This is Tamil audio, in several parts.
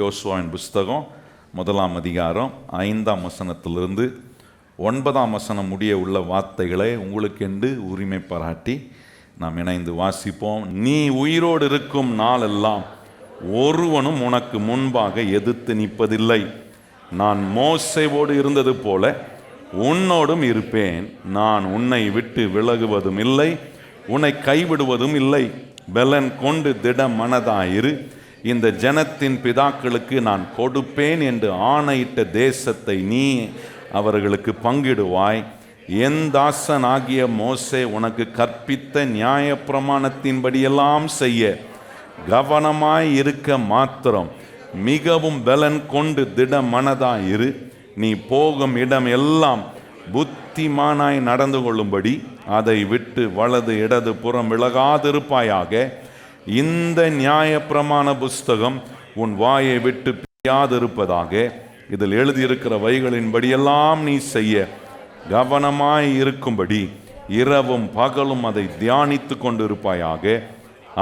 யோசுவாவின் புஸ்தகம் 1ஆம் அதிகாரம் 5ஆம் வசனத்திலிருந்து 9ஆம் வசனம் முடிய உள்ள வார்த்தைகளை உங்களுக்கென்று உரிமை பாராட்டி நாம் இணைந்து வாசிப்போம். நீ உயிரோடு இருக்கும் நாளெல்லாம் ஒருவனும் உனக்கு முன்பாக எதிர்த்து நிற்பதில்லை. நான் மோசேவோடு இருந்தது போல உன்னோடும் இருப்பேன். நான் உன்னை விட்டு விலகுவதும் இல்லை, உன்னை கைவிடுவதும் இல்லை. பெலன் கொண்டு திட மனதாயிரு. இந்த ஜனத்தின் பிதாக்களுக்கு நான் கொடுப்பேன் என்று ஆணையிட்ட தேசத்தை நீ அவர்களுக்கு பங்கிடுவாய். என் தாசன் ஆகிய மோசே உனக்கு கற்பித்த நியாயப்பிரமாணத்தின்படியெல்லாம் செய்ய கவனமாய் இருக்க மாத்திரம் மிகவும் பலன் கொண்டு திட மனதாயிரு. நீ போகும் இடம் எல்லாம் புத்திமானாய் நடந்து கொள்ளும்படி அதை விட்டு வலது இடது புறம் விலகாதிருப்பாயாக. இந்த நியாயப்பிரமாண புஸ்தகம் உன் வாயை விட்டு பிரியாதிருப்பதாக. இதில் எழுதியிருக்கிற வைகளின்படியெல்லாம் நீ செய்ய கவனமாய் இருக்கும்படி இரவும் பகலும் அதை தியானித்து கொண்டிருப்பாயாக.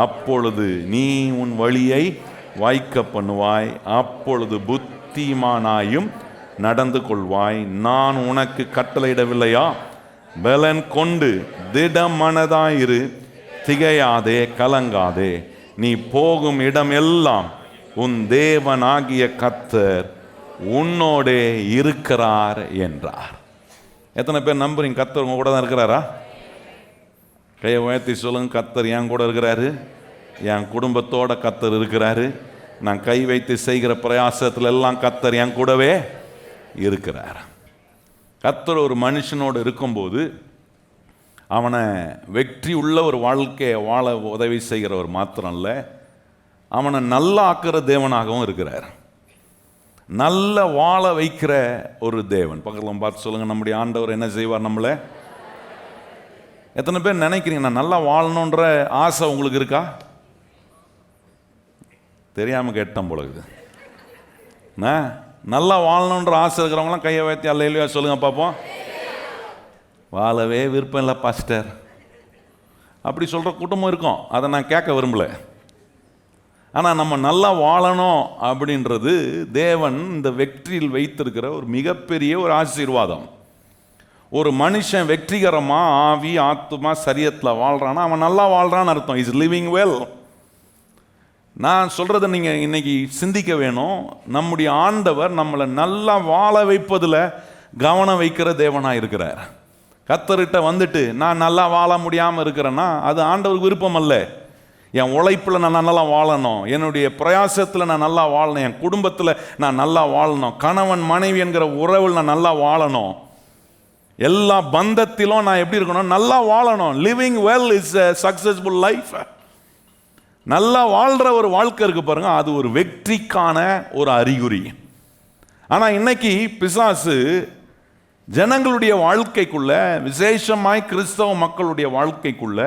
அப்பொழுது நீ உன் வழியை வாய்க்க பண்ணுவாய், அப்பொழுது புத்திமானாயும் நடந்து கொள்வாய். நான் உனக்கு கட்டளையிடவில்லையா? பலன் கொண்டு திடமனதாயிரு, திகையாதே, கலங்காதே. நீ போகும் இடம் எல்லாம் உன் தேவனாகிய கர்த்தர் உன்னோடே இருக்கிறார் என்றார். எத்தனை பேர் நம்புறீங்க கர்த்தர் உங்க கூட தான் இருக்கிறாரா? கையை உயர்த்தி சொல்லுங்க, கர்த்தர் என் கூட இருக்கிறாரு, என் குடும்பத்தோட கர்த்தர் இருக்கிறாரு. நான் கை வைத்து செய்கிற பிரயாசத்துல எல்லாம் கர்த்தர் என் கூடவே இருக்கிறார். கர்த்தர் ஒரு மனுஷனோடு இருக்கும்போது அவனை வெற்றி உள்ள ஒரு வாழ்க்கையை வாழ உதவி செய்கிறவர் மாத்திரம் இல்லை, அவனை நல்லா ஆக்குற தேவனாகவும் இருக்கிறார். நல்ல வாழ வைக்கிற ஒரு தேவன். பக்கத்தில் பார்த்து சொல்லுங்க, நம்முடைய ஆண்டவர் என்ன செய்வார் நம்மளை? எத்தனை பேர் நினைக்கிறீங்க நான் நல்லா வாழணுன்ற ஆசை உங்களுக்கு இருக்கா? தெரியாமல் கேட்டேன் பொழுது. நல்லா வாழணுன்ற ஆசை இருக்கிறவங்களாம் கையை வைத்தி அல்லையா சொல்லுங்க பார்ப்போம். வாழவே விருப்பம் இல்லை பாஸ்டர் அப்படி சொல்கிற கூட்டமும் இருக்கும். அதை நான் கேட்க விரும்பலை. ஆனால் நம்ம நல்லா வாழணும் அப்படின்றது தேவன் இந்த வெற்றியில் வைத்திருக்கிற ஒரு மிகப்பெரிய ஒரு ஆசீர்வாதம். ஒரு மனுஷன் வெற்றிகரமாக ஆவி ஆத்துமா சரீரத்தில் வாழ்கிறான்னா அவன் நல்லா வாழ்கிறான்னு அர்த்தம். Is living well. நான் சொல்கிறத நீங்கள் இன்னைக்கு சிந்திக்க வேணும். நம்முடைய ஆண்டவர் நம்மளை நல்லா வாழ வைப்பதில் கவனம் வைக்கிற தேவனாக இருக்கிறார். கர்த்தர்கிட்ட வந்துட்டு நான் நல்லா வாழ முடியாமல் இருக்கிறேன்னா அது ஆண்டவருக்கு விருப்பம் அல்ல. என் உழைப்பில் நான் நல்லா வாழணும், என்னுடைய பிரயாசத்தில் நான் நல்லா வாழணும், என் குடும்பத்தில் நான் நல்லா வாழணும், கணவன் மனைவி என்கிற உறவில் நான் நல்லா வாழணும், எல்லா பந்தத்திலும் நான் எப்படி இருக்கணும்? நல்லா வாழணும். Living well is a successful life. நல்லா வாழ்கிற ஒரு வாழ்க்கை இருக்கு பாருங்க, அது ஒரு வெற்றிக்கான ஒரு அறிகுறி. ஆனால் இன்னைக்கு பிசாசு ஜனங்களுடைய வாழ்க்கைக்குள்ள, விசேஷமாய் கிறிஸ்தவ மக்களுடைய வாழ்க்கைக்குள்ள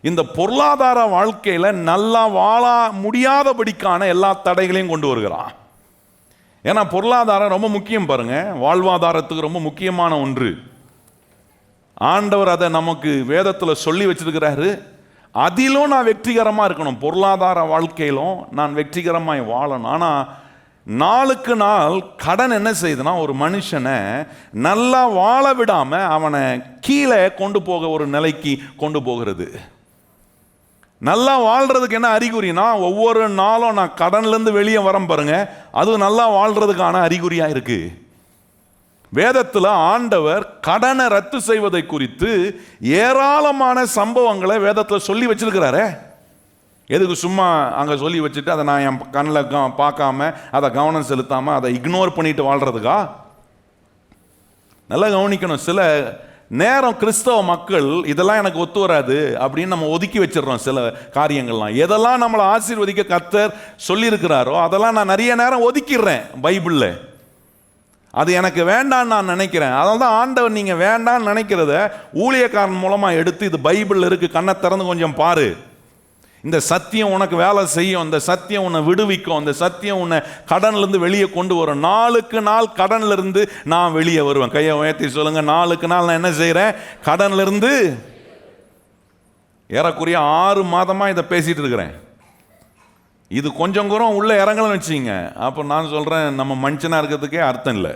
இந்த பொருளாதார வாழ்க்கையில் நல்லா வாழ முடியாதபடிக்கான எல்லா தடைகளையும் கொண்டு வருகிறான். ஏன்னா பொருளாதாரம் ரொம்ப முக்கியம் பாருங்க, வாழ்வாதாரத்துக்கு ரொம்ப முக்கியமான ஒன்று. ஆண்டவர் அதை நமக்கு வேதத்தில் சொல்லி வச்சிருக்கிறாரு. அதிலும் நான் வெற்றிகரமாக இருக்கணும், பொருளாதார வாழ்க்கையிலும் நான் வெற்றிகரமாக வாழணும். ஆனால் நாளுக்கு நாள் கடன் என்ன செய்யுதுன்னா ஒரு மனுஷனை நல்லா வாழ விடாமல் அவனை கீழே கொண்டு போக ஒரு நிலைக்கு கொண்டு போகிறது. நல்லா வாழ்கிறதுக்கு என்ன அறிகுறினா ஒவ்வொரு நாளும் நான் கடன்லேருந்து வெளியே வரேன் பாருங்க, அது நல்லா வாழ்கிறதுக்கான அறிகுறியாக இருக்குது. வேதத்தில் ஆண்டவர் கடனை ரத்து செய்வதை குறித்து ஏராளமான சம்பவங்களை வேதத்தில் சொல்லி வச்சிருக்கிறாரே. எதுக்கு சும்மா அங்கே சொல்லி வச்சுட்டு அதை நான் என் கண்ணில் பார்க்காம அதை கவனம் செலுத்தாமல் அதை இக்னோர் பண்ணிட்டு வாழ்கிறதுக்கா? நல்லா கவனிக்கணும். சில நேரம் கிறிஸ்தவ மக்கள் இதெல்லாம் எனக்கு ஒத்து வராது அப்படின்னு நம்ம ஒதுக்கி வச்சிடறோம். சில காரியங்கள்லாம் எதெல்லாம் நம்மளை ஆசீர்வதிக்க கர்த்தர் சொல்லியிருக்கிறாரோ அதெல்லாம் நான் நிறைய நேரம் ஒதுக்கிடுறேன் பைபிளில். அது எனக்கு வேண்டான்னு நான் நினைக்கிறேன். அதனால தான் ஆண்டவர் நீங்கள் வேண்டான்னு நினைக்கிறத ஊழியக்காரன் மூலமாக எடுத்து இது பைபிளில் இருக்குது, கண்ணை திறந்து கொஞ்சம் பாரு, இந்த சத்தியம் உனக்கு வேலை செய்யும், இந்த சத்தியம் உன்னை விடுவிக்கும், இந்த சத்தியம் உன்னை கடன்லேருந்து வெளியே கொண்டு வரும். நாளுக்கு நாள் கடன்லேருந்து நான் வெளியே வருவேன். கையை உயர்த்தி சொல்லுங்க, நாளுக்கு நாள் நான் என்ன செய்கிறேன்? கடன்லேருந்து. ஏறக்குறைய 6 மாதமாக இதை பேசிகிட்டு இருக்கிறேன். இது கொஞ்சம் கூட உள்ள இறங்கலன்னு வச்சுங்க, அப்போ நான் சொல்கிறேன் நம்ம மனுஷனாக இருக்கிறதுக்கே அர்த்தம் இல்லை.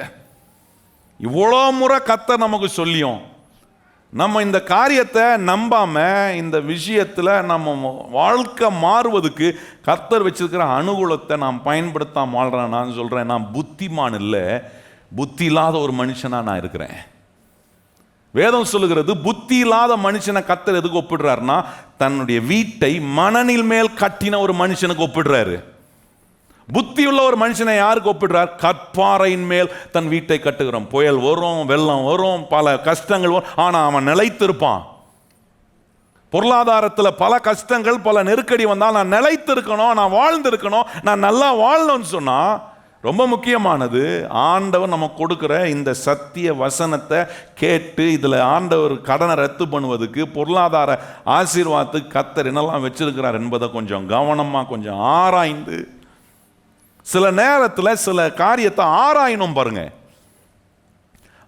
இவ்வளோ முறை கர்த்தர் நமக்கு சொல்லியும் நம்ம இந்த காரியத்தை நம்பாம இந்த விஷயத்தில் நம்ம வாழ்க்கை மாறுவதுக்கு கர்த்தர் வச்சிருக்கிற அனுகூலத்தை நாம் பயன்படுத்தாம வாழ்கிறேன். நான் சொல்கிறேன், நான் புத்திமான் இல்லை, புத்தி இல்லாத ஒரு மனுஷனாக நான் இருக்கிறேன். வேதம் சொல்லுகிறது, புத்தி இல்லாத மனுஷனை கர்த்தர் எதுக்கு ஒப்பிடுறாருன்னா, தன்னுடைய வீட்டை மணலின் மேல் கட்டின ஒரு மனுஷனுக்கு ஒப்பிடுறாரு. புத்தி உள்ள ஒரு மனுஷனை யாருக்கு ஒப்பிடுறார்? கற்பாறையின் மேல் தன் வீட்டை கட்டுகிறோம். புயல் வரும், வெள்ளம் வரும், பல கஷ்டங்கள் வரும், ஆனால் அவன் நிலைத்திருப்பான். பொருளாதாரத்தில் பல கஷ்டங்கள், பல நெருக்கடி வந்தால் நான் நிலைத்திருக்கணும், நான் வாழ்ந்திருக்கணும், நான் நல்லா வாழணும்னு சொன்னால் ரொம்ப முக்கியமானது ஆண்டவர் நம்ம கொடுக்குற இந்த சத்திய வசனத்தை கேட்டு இதில் ஆண்டவர் கடனை ரத்து பண்ணுவதுக்கு, பொருளாதார ஆசீர்வாதத்துக்கு கர்த்தர் என்னெல்லாம் வச்சிருக்கிறார் என்பதை கொஞ்சம் கவனமாக கொஞ்சம் ஆராய்ந்து, சில நேரத்தில் சில காரியத்தை ஆராயணும். பாருங்க,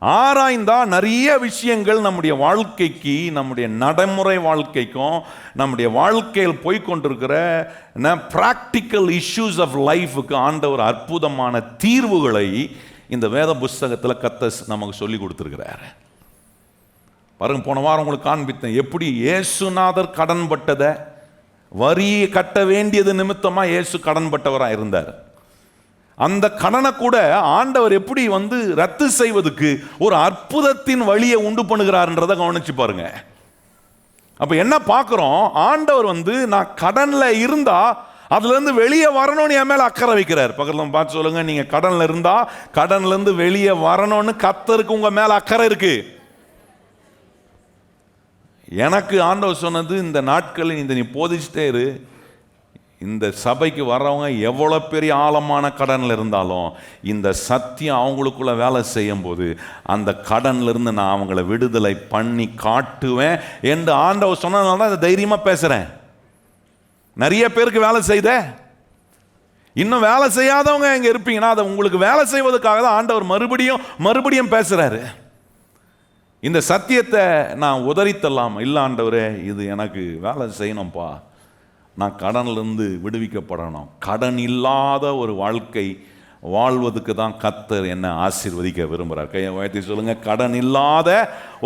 ஆராய்ந்தா நிறைய விஷயங்கள் நம்முடைய வாழ்க்கைக்கு, நம்முடைய நடைமுறை வாழ்க்கைக்கும், நம்முடைய வாழ்க்கையில் போய்கொண்டிருக்கிற பிராக்டிக்கல் இஷ்யூஸ் ஆஃப் லைஃபுக்கு ஆண்டவர் அற்புதமான தீர்வுகளை இந்த வேத புஸ்தகத்தில் கர்த்தர் நமக்கு சொல்லி கொடுத்துருக்கிறார். பாருங்க, போன வாரம் உங்களுக்கு காண்பித்தேன் எப்படி இயேசுநாதர் கடன் பட்டதை, வரியை கட்ட வேண்டியது நிமித்தமாக இயேசு கடன் பட்டவராக இருந்தார். அந்த கடனை கூட ஆண்டவர் எப்படி ரத்து செய்வதற்கு ஒரு அற்புதத்தின் வழியை உண்டு பண்ணுகிறார்ன்றதை கவனிச்சு பாருங்க. அப்ப என்ன பார்க்கிறோம்? ஆண்டவர் நான் கடன்ல இருந்தா அதுல இருந்து வெளியே வரணும்னு என் மேல அக்கறை வைக்கிறார். பக்கத்துல பார்த்து சொல்லுங்க, நீங்க கடன்ல இருந்தா கடன்ல இருந்து வெளியே வரணும்னு கர்த்தருக்கு உங்க மேல அக்கறை இருக்கு. எனக்கு ஆண்டவர் சொன்னது, இந்த நாட்களில் நீ போதிச்சுட்டே இரு, இந்த சபைக்கு வர்றவங்க எவ்வளோ பெரிய ஆழமான கடனில் இருந்தாலும் இந்த சத்தியம் அவங்களுக்குள்ள வேலை செய்யும் போது அந்த கடன்லேருந்து நான் அவங்கள விடுதலை பண்ணி காட்டுவேன் என்று ஆண்டவர் சொன்னதுனால தான் இதை தைரியமாக பேசுகிறேன். நிறைய பேருக்கு வேலை செய்த, இன்னும் வேலை செய்யாதவங்க எங்கே இருப்பீங்கன்னா அதை உங்களுக்கு வேலை செய்வதற்காக தான் ஆண்டவர் மறுபடியும் பேசுகிறாரு. இந்த சத்தியத்தை நான் உதறித்தரலாம், இல்லை ஆண்டவரே இது எனக்கு வேலை செய்யணும்ப்பா, நான் கடனிலிருந்து விடுவிக்கப்படணும், கடன் இல்லாத ஒரு வாழ்க்கை வாழ்வதுக்கு தான் கர்த்தர் என்ன ஆசீர்வதிக்க விரும்புகிறார். கையை உயர்த்தி சொல்லுங்க, கடன் இல்லாத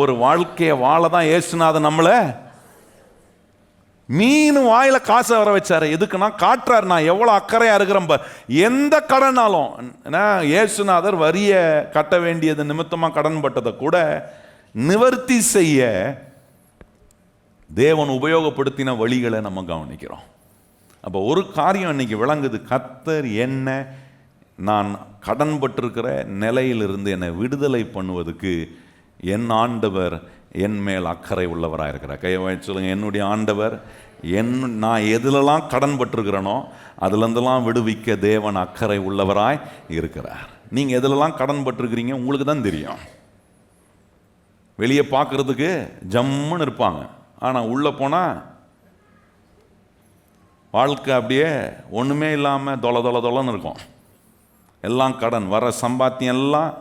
ஒரு வாழ்க்கையை வாழ தான் இயேசுநாதர் நம்மளை மீன் வாயில காசை வர வச்சாரு. எதுக்குன்னா காட்டுறாரு நான் எவ்வளோ அக்கறையாக இருக்கிறேன். எந்த கடனாலும் இயேசுநாதர் வரியை கட்ட வேண்டியது நிமித்தமாக கடன் பட்டதை கூட நிவர்த்தி செய்ய தேவன் உபயோகப்படுத்தின வழிகளை நம்ம கவனிக்கிறோம். அப்போ ஒரு காரியம் இன்னைக்கு விளங்குது, கர்த்தர் என்ன நான் கடன் பட்டிருக்கிற நிலையிலிருந்து என்னை விடுதலை பண்ணுவதுக்கு என் ஆண்டவர் என் மேல் அக்கறை உள்ளவராக இருக்கிறார். கையை சொல்லுங்க, என்னுடைய ஆண்டவர் நான் எதுலெல்லாம் கடன் பட்டிருக்கிறேனோ அதுலேருந்தெல்லாம் விடுவிக்க தேவன் அக்கறை உள்ளவராய் இருக்கிறார். நீங்கள் எதுலெல்லாம் கடன் பட்டிருக்கிறீங்க உங்களுக்கு தான் தெரியும். வெளியே பார்க்குறதுக்கு ஜம்முன்னு இருப்பாங்க, ஆனால் உள்ளே போனால் வாழ்க்கை அப்படியே ஒன்றுமே இல்லாமல் தொலைன்னு இருக்கும். எல்லாம் கடன், வர சம்பாத்தியம் எல்லாம்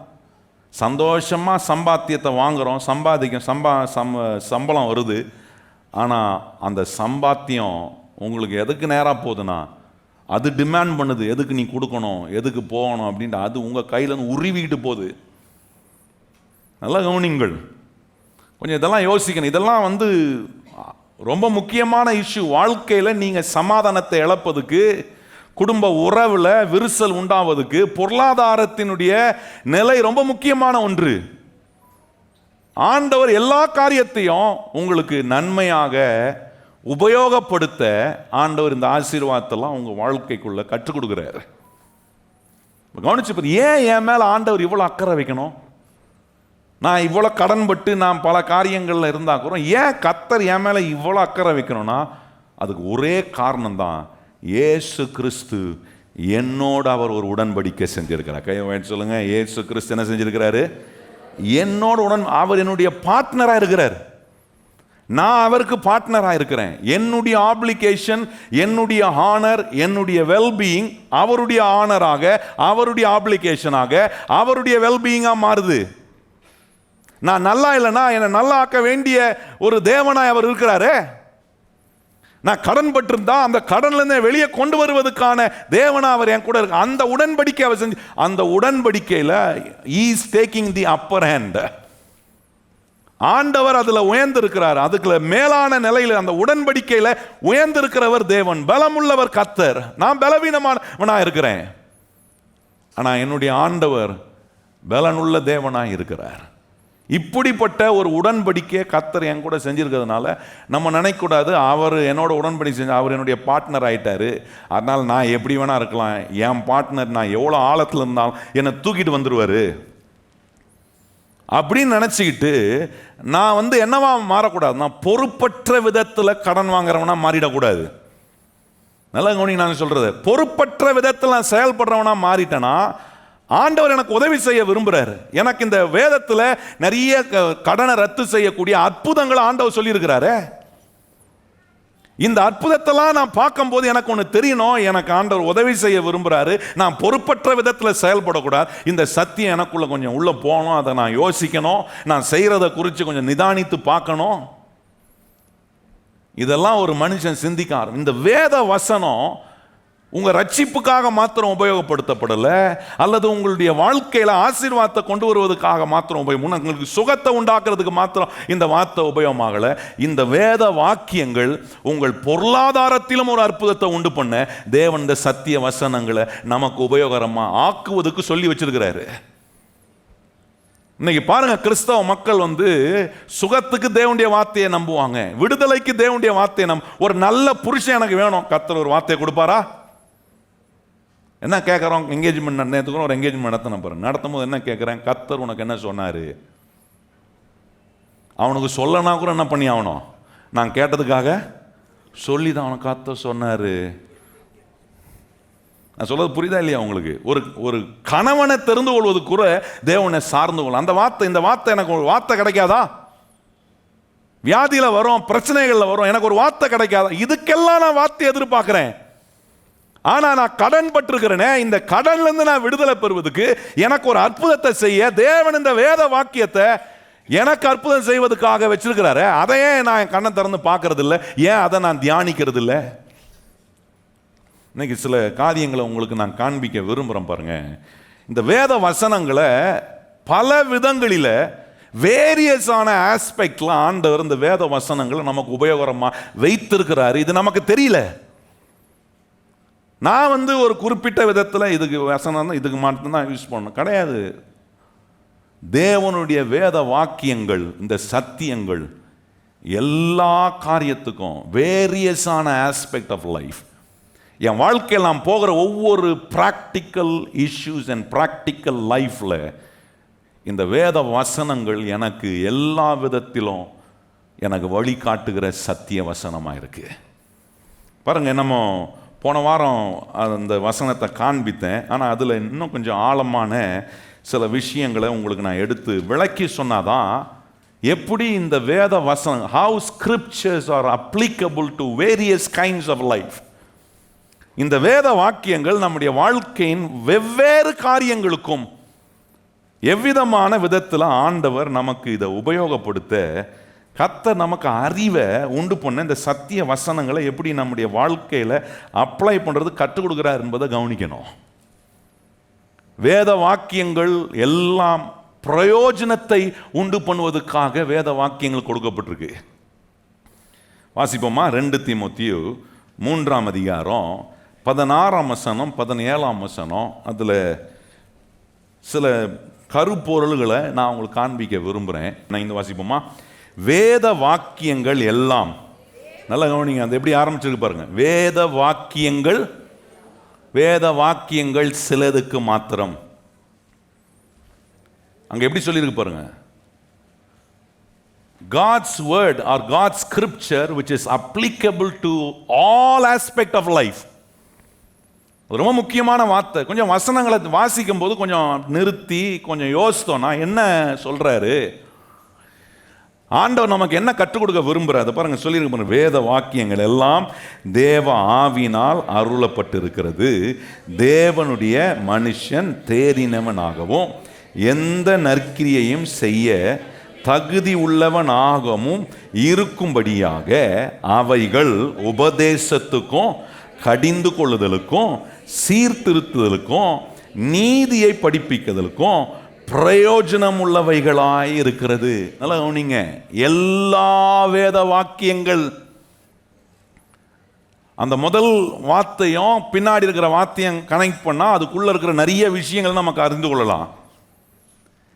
சந்தோஷமாக சம்பாத்தியத்தை வாங்குகிறோம், சம்பளம் வருது. ஆனால் அந்த சம்பாத்தியம் உங்களுக்கு எதுக்கு நேராக போகுதுன்னா அது டிமாண்ட் பண்ணுது, எதுக்கு நீ கொடுக்கணும், எதுக்கு போகணும் அப்படின்ட்டு அது உங்கள் கையிலேருந்து உருவிக்கிட்டு போகுது. நல்லா கவனிங்கள், கொஞ்சம் இதெல்லாம் யோசிக்கணும். இதெல்லாம் ரொம்ப முக்கியமான இஷ்யூ. வாழ்க்கையில் நீங்கள் சமாதானத்தை இழப்பதுக்கு, குடும்ப உறவில் விரிசல் உண்டாவதுக்கு, பொருளாதாரத்தினுடைய நிலை ரொம்ப முக்கியமான ஒன்று. ஆண்டவர் எல்லா காரியத்தையும் உங்களுக்கு நன்மையாக உபயோகப்படுத்த ஆண்டவர் இந்த ஆசீர்வாதத்தெல்லாம் உங்கள் வாழ்க்கைக்குள்ள கற்றுக் கொடுக்குறாரு. கவனிச்சு, ஏன் என் மேலே ஆண்டவர் இவ்வளோ அக்கறை வைக்கணும்? நான் இவ்வளோ கடன்பட்டு நான் பல காரியங்களில் இருந்தாக்கிறோம், ஏன் கர்த்தர் என் மேலே இவ்வளோ அக்கறை வைக்கணும்னா அதுக்கு ஒரே காரணம்தான், இயேசு கிறிஸ்து என்னோடு அவர் ஒரு உடன்படிக்கை செஞ்சிருக்கிறார். கையை சொல்லுங்க, இயேசு கிறிஸ்து என்ன செஞ்சிருக்கிறாரு? என்னோட அவர் என்னுடைய பார்ட்னராக இருக்கிறார், நான் அவருக்கு பார்ட்னராக இருக்கிறேன். என்னுடைய ஆப்ளிகேஷன், என்னுடைய ஆனர், என்னுடைய வெல்பீயிங் அவருடைய ஆனராக, அவருடைய ஆப்ளிகேஷனாக, அவருடைய வெல்பீயிங்காக மாறுது. நான் நல்லா இல்லைன்னா என்னை நல்லா ஆக்க வேண்டிய ஒரு தேவனாய் அவர் இருக்கிறாரு. நான் கடன் பட்டிருந்தா அந்த கடன்ல இருந்து வெளியே கொண்டு வருவதற்கான தேவனா அவர் என் கூட இருக்கு. அந்த உடன்படிக்கை அவர் செஞ்சு, அந்த உடன்படிக்கையில is taking the upper hand. ஆண்டவர் அதுல உயர்ந்திருக்கிறார். அதுக்குள்ள மேலான நிலையில அந்த உடன்படிக்கையில உயர்ந்திருக்கிறவர் தேவன். பலமுள்ளவர் கர்த்தர். நான் பலவீனமானவனா இருக்கிறேன், ஆனா என்னுடைய ஆண்டவர் பலனுள்ள தேவனாய் இருக்கிறார். இப்படிப்பட்ட ஒரு உடன்படிக்கையை கர்த்தர் என் கூட செஞ்சிருக்கிறதுனால நம்ம நினைக்கக்கூடாது அவர் என்னோட உடன்படிக்கை செஞ்சு அவர் என்னுடைய பார்ட்னர் ஆயிட்டாரு, அதனால நான் எப்படி வேணா இருக்கலாம், என் பார்ட்னர் நான் எவ்வளோ ஆழத்தில் இருந்தாலும் என்னை தூக்கிட்டு வந்துடுவாரு அப்படின்னு நினச்சிக்கிட்டு நான் என்னவா மாறக்கூடாது, நான் பொறுப்பற்ற விதத்தில் கடன் வாங்குறவனா மாறிடக்கூடாது. நல்லா கவனிங்க, நான் சொல்றது, பொறுப்பற்ற விதத்தில் நான் செயல்படுறவனா மாறிட்டேன்னா ஆண்டவர் எனக்கு உதவி செய்ய விரும்புறாரு. எனக்கு இந்த வேதத்தில் நிறைய கடனை ரத்து செய்யக்கூடிய அற்புதங்களை ஆண்டவர் சொல்லியிருக்கிறாரு. இந்த அற்புதத்தெல்லாம் நான் பார்க்கும்போது எனக்கு ஒன்று தெரியணும், எனக்கு ஆண்டவர் உதவி செய்ய விரும்புகிறாரு, நான் பொறுப்பற்ற விதத்தில் செயல்படக்கூடாது. இந்த சத்தியம் எனக்குள்ள கொஞ்சம் உள்ளே போகணும், அதை நான் யோசிக்கணும், நான் செய்கிறத குறித்து கொஞ்சம் நிதானித்து பார்க்கணும். இதெல்லாம் ஒரு மனுஷன் சிந்திக்க ஆரம்பி. இந்த வேத வசனம் உங்கள் ரட்சிப்புக்காக மாத்திரம் உபயோகப்படுத்தப்படலை, அல்லது உங்களுடைய வாழ்க்கையில் ஆசீர்வாதத்தை கொண்டு வருவதற்காக மாத்திரம் உங்களுக்கு சுகத்தை உண்டாக்குறதுக்கு மாத்திரம் இந்த வார்த்தை உபயோகமாகலை. இந்த வேத வாக்கியங்கள் உங்கள் பொருளாதாரத்திலும் ஒரு அற்புதத்தை உண்டு பண்ண தேவன் இந்த சத்திய வசனங்களை நமக்கு உபயோகரமாக ஆக்குவதற்கு சொல்லி வச்சிருக்கிறாரு. இன்னைக்கு பாருங்க, கிறிஸ்தவ மக்கள் சுகத்துக்கு தேவனுடைய வார்த்தையை நம்புவாங்க, விடுதலைக்கு தேவனுடைய வார்த்தையை ஒரு நல்ல புருஷன் எனக்கு வேணும், கர்த்தர் ஒரு வார்த்தையை கொடுப்பாரா? என்ன கேட்குறோம்? என்கேஜ்மெண்ட் நேற்றுக்கும் ஒரு என்கேஜ்மெண்ட் நடத்தும் போது என்ன கேட்குறேன், கர்த்தர் உனக்கு என்ன சொன்னார்? அவனுக்கு சொல்லனா கூட என்ன பண்ணி ஆகணும், நான் கேட்டதுக்காக சொல்லி தான் அவனுக்கு கர்த்தர் சொன்னார். நான் சொல்றது புரியுதா இல்லையா உங்களுக்கு? ஒரு கணவனை தெரிந்து கொள்வது கூட தேவனை சார்ந்து கொள்ளும். அந்த வார்த்தை, இந்த வார்த்தை எனக்கு ஒரு வார்த்தை கிடைக்காதா? வியாதியில் வரும், பிரச்சனைகளில் வரும், எனக்கு ஒரு வார்த்தை கிடைக்காதா? இதுக்கெல்லாம் நான் வார்த்தை எதிர்பார்க்கிறேன். ஆனா நான் கடன் பட்டிருக்கிறேனே, இந்த கடன்ல இருந்து நான் விடுதலை பெறுவதற்கு எனக்கு ஒரு அற்புதத்தை செய்ய தேவன் இந்த வேத வாக்கியத்தை எனக்கு அற்புதம் செய்வதற்காக வச்சிருக்கிறாரு. அதையே நான் கண்ணை திறந்து பார்க்கறது இல்லை, ஏன் அதை நான் தியானிக்கிறது இல்லை? இன்னைக்கு சில காரியங்களை உங்களுக்கு நான் காண்பிக்க விரும்புகிறேன் பாருங்க. இந்த வேத வசனங்களை பல விதங்களில் வேரியஸான ஆஸ்பெக்ட்ல ஆண்டவர் இந்த வேத வசனங்களை நமக்கு உபயோகரமாக வைத்திருக்கிறாரு. இது நமக்கு தெரியல. நான் ஒரு குறிப்பிட்ட விதத்தில் இதுக்கு வசனம் தான், இதுக்கு மட்டும்தான் யூஸ் பண்ணணும் கிடையாது. தேவனுடைய வேத வாக்கியங்கள், இந்த சத்தியங்கள் எல்லா காரியத்துக்கும் வேரியஸான ஆஸ்பெக்ட் ஆஃப் லைஃப், என் வாழ்க்கையில் நான் போகிற ஒவ்வொரு ப்ராக்டிக்கல் இஷ்யூஸ் அண்ட் ப்ராக்டிக்கல் லைஃப்பில் இந்த வேத வசனங்கள் எனக்கு எல்லா விதத்திலும் எனக்கு வழிகாட்டுகிற சத்திய வசனமாக இருக்குது. பாருங்கள், நம்ம போன வாரம் அந்த வசனத்தை காண்பித்தேன், ஆனால் அதில் இன்னும் கொஞ்சம் ஆழமான சில விஷயங்களை உங்களுக்கு நான் எடுத்து விளக்கி சொன்னாதான் எப்படி இந்த வேத வசனம், how scriptures are applicable to various kinds of life. இந்த வேத வாக்கியங்கள் நம்முடைய வாழ்க்கையின் வெவ்வேறு காரியங்களுக்கும் எவ்விதமான விதத்தில் ஆண்டவர் நமக்கு இதை உபயோகப்படுத்த கர்த்தர் நமக்கு அறிவை உண்டு பண்ண இந்த சத்திய வசனங்களை எப்படி நம்முடைய வாழ்க்கையில் அப்ளை பண்ணுறது கற்றுக் கொடுக்குறார் என்பதை கவனிக்கணும். வேத வாக்கியங்கள் எல்லாம் பிரயோஜனத்தை உண்டு பண்ணுவதற்காக வேத வாக்கியங்கள் கொடுக்கப்பட்டிருக்கு. வாசிப்போமா? 2 தீமோத்தேயு 3ஆம் அதிகாரம் 16ஆம் வசனம் 17ஆம் வசனம். அதில் சில கருப்பொருள்களை நான் உங்களுக்கு காண்பிக்க விரும்புகிறேன். நான் இந்த வாசிப்போமா? வேத வாக்கியங்கள் எல்லாம், நல்லா கவனிங்க, அது எப்படி ஆரம்பிச்சிருக்கு பாருங்க. வேத வாக்கியங்கள், வேத வாக்கியங்கள் சிலதுக்கு மாத்திரம். அங்க எப்படி சொல்லியிருக்கு பாருங்க. God's word or God's scripture which is applicable to all aspect of life. ரொம்ப முக்கியமான வார்த்தை. கொஞ்சம் வசனங்களை வாசிக்கும் போது கொஞ்சம் நிறுத்தி கொஞ்சம் யோசித்தோம்னா என்ன சொல்றாரு ஆண்டவர், நமக்கு என்ன கற்றுக் கொடுக்க விரும்புறாரு பாருங்க. சொல்லியிருக்கு, வேத வாக்கியங்கள் எல்லாம் தேவ ஆவியினால் அருளப்பட்டிருக்கிறது, தேவனுடைய மனுஷன் தேறினவனாகவும் எந்த நற்கிரியையும் செய்ய தகுதி உள்ளவனாகவும் இருக்கும்படியாக அவைகள் உபதேசத்துக்கும் கடிந்து கொள்ளுதலுக்கும் சீர்திருத்துதலுக்கும் நீதியை படிப்பிக்குதலுக்கும் பிரயோஜனம் உள்ளவைகளாய் இருக்கிறது. நல்லா கவனிங்க, எல்லா வேத வாக்கியங்கள், அந்த முதல் வார்த்தையும் பின்னாடி இருக்கிற வார்த்தையும் கனெக்ட் பண்ணால் அதுக்குள்ள இருக்கிற நிறைய விஷயங்கள் நமக்கு அறிந்து கொள்ளலாம்.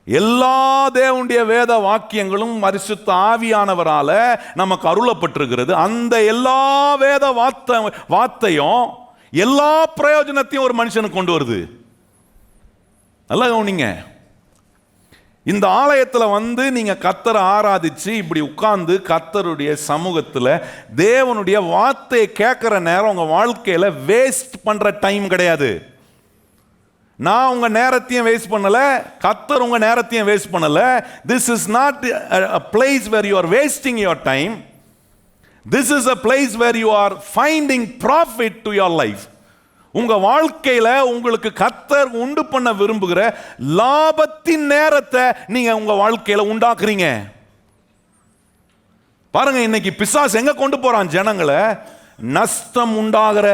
எல்லா தேவனுடைய வேத வாக்கியங்களும் பரிசுத்த ஆவியானவரால நமக்கு அருளப்பட்டிருக்கிறது. அந்த எல்லா வேத வார்த்தையும் எல்லா பிரயோஜனத்தையும் ஒரு மனுஷனுக்கு கொண்டு வருது. நல்லா கவனிங்க, இந்த ஆலயத்தில் வந்து நீங்க கர்த்தரை ஆராதிச்சு இப்படி உட்கார்ந்து கர்த்தருடைய சமூகத்தில் தேவனுடைய வார்த்தையை கேட்கிற நேரம் உங்க வாழ்க்கையில வேஸ்ட் பண்ற டைம் கிடையாது. நான் உங்க நேரத்தையும் வேஸ்ட் பண்ணல, கர்த்தர் உங்க நேரத்தையும் வேஸ்ட் பண்ணல. This is not a place where you are wasting your time. This is a place where you are finding profit to your life. உங்க வாழ்க்கையில உங்களுக்கு கர்த்தர் உண்டு பண்ண விரும்புகிற லாபத்தின் நேரத்தை நீங்க உங்க வாழ்க்கையில உண்டாக்குறீங்க. பாருங்க, இன்னைக்கு பிசாசு எங்க கொண்டு போறான் ஜனங்களை? நஷ்டம் உண்டாகிற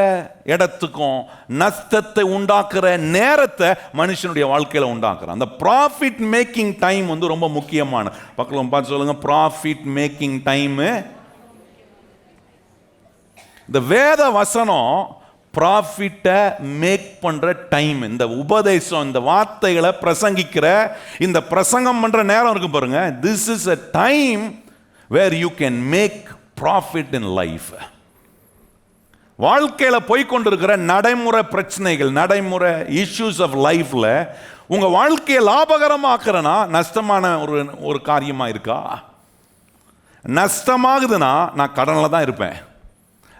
இடத்துக்கும் நஷ்டத்தை உண்டாக்குற நேரத்தை மனுஷனுடைய வாழ்க்கையில உண்டாக்குறான். அந்த ப்ராஃபிட் மேக்கிங் டைம் வந்து ரொம்ப முக்கியமான. பக்கத்துல பார்த்து சொல்லுங்க, ப்ராஃபிட் மேக்கிங் டைம். இந்த வேத வசனம் ப்ராஃபிட்டை மேக் பண்ற டைம். இந்த உபதேசம், இந்த வார்த்தைகளை பிரசங்கிக்கிற, இந்த பிரசங்கம் பண்ற நேரம் இருக்கு பாருங்க. This is a time where you can make profit in life. வாழ்க்கையில போய்கொண்டிருக்கிற நடைமுறை பிரச்சனைகள், நடைமுறை இஷ்யூஸ் ஆஃப் லைஃப்ல உங்க வாழ்க்கையை லாபகரமாக்குறனா நஷ்டமான ஒரு காரியமா இருக்கா? நஷ்டமாகுதுன்னா நான் கடன்ல தான் இருப்பேன்.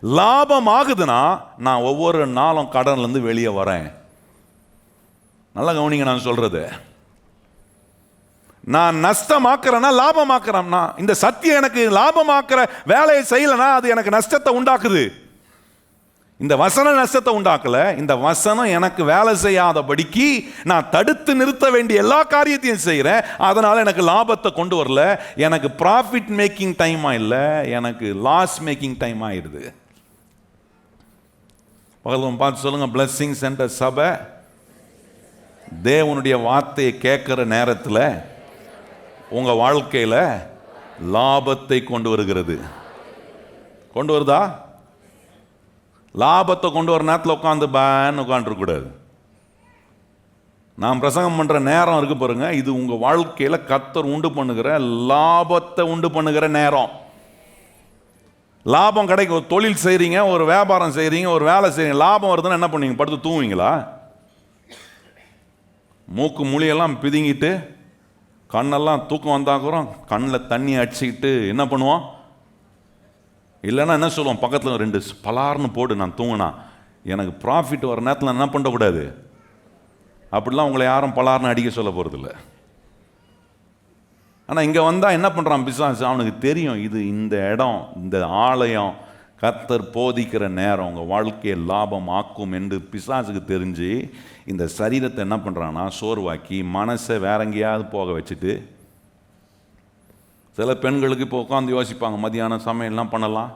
லாபம் ஆகுதுன்னா நான் ஒவ்வொரு நாளும் கடன்ல இருந்து வெளியே வரேன். நல்லா கவனிங்க நான் சொல்றது. நான் நஷ்டமாக்குறேன்னா லாபமாக்குறேன்னா, இந்த சத்தியம் எனக்கு லாபமாக்குற வேலையை செய்யலைன்னா அது எனக்கு நஷ்டத்தை உண்டாக்குது. இந்த வசனம் நஷ்டத்தை உண்டாக்கல, இந்த வசனம் எனக்கு வேலை செய்யாதபடிக்கு நான் தடுத்து நிறுத்த வேண்டிய எல்லா காரியத்தையும் செய்கிறேன். அதனால எனக்கு லாபத்தை கொண்டு வரல. எனக்கு ப்ராஃபிட் மேக்கிங் டைமா இல்லை, எனக்கு லாஸ் மேக்கிங் டைம் ஆயிடுது. பகலும் பார்த்து சொல்லுங்க, பிளஸிங் சென்டர் சபை தேவனுடைய வார்த்தையை கேட்கிற நேரத்தில் உங்க வாழ்க்கையில லாபத்தை கொண்டு வருகிறது. கொண்டு வருதா? லாபத்தை கொண்டு வர நேரத்தில் உட்காந்து பேன்னு உட்காந்துருக்கூடாது. நான் பிரசங்கம் பண்ற நேரம் இருக்கு பாருங்க, இது உங்க வாழ்க்கையில கர்த்தர் உண்டு பண்ணுகிற லாபத்தை உண்டு பண்ணுகிற நேரம். லாபம் கிடைக்கும். ஒரு தொழில் செய்றீங்க, ஒரு வியாபாரம் செய்றீங்க, ஒரு வேலை செய்றீங்க, லாபம் வருதுன்னா என்ன பண்ணுவீங்க? படுத்து தூங்குவீங்களா? மூக்கு மொழியெல்லாம் பிதுங்கிட்டு கண்ணெல்லாம் தூக்கம் வந்தாக்குறோம், கண்ணில் தண்ணி அடிச்சுக்கிட்டு என்ன பண்ணுவோம்? இல்லைன்னா என்ன சொல்லுவோம்? பக்கத்தில் 2 பலார்னு போடு, நான் தூங்கினா எனக்கு ப்ராஃபிட் வர நேரத்தில் என்ன பண்ணக்கூடாது. அப்படிலாம் உங்களை யாரும் பலார்னு அடிக்க சொல்ல போகிறதில்ல. ஆனால் இங்கே வந்தால் என்ன பண்ணுறான் பிசாசு? அவனுக்கு தெரியும் இது இந்த இடம், இந்த ஆலயம் கர்த்தர் போதிக்கிற நேரம் உங்கள் வாழ்க்கையை லாபம் ஆக்கும் என்று பிசாசுக்கு தெரிஞ்சு இந்த சரீரத்தை என்ன பண்ணுறான்னா சோர்வாக்கி மனசை வேற எங்கேயாவது போக வச்சுட்டு, சில பெண்களுக்கு இப்போ உட்காந்து யோசிப்பாங்க, மதியானம் சமையல்லாம் பண்ணலாம்,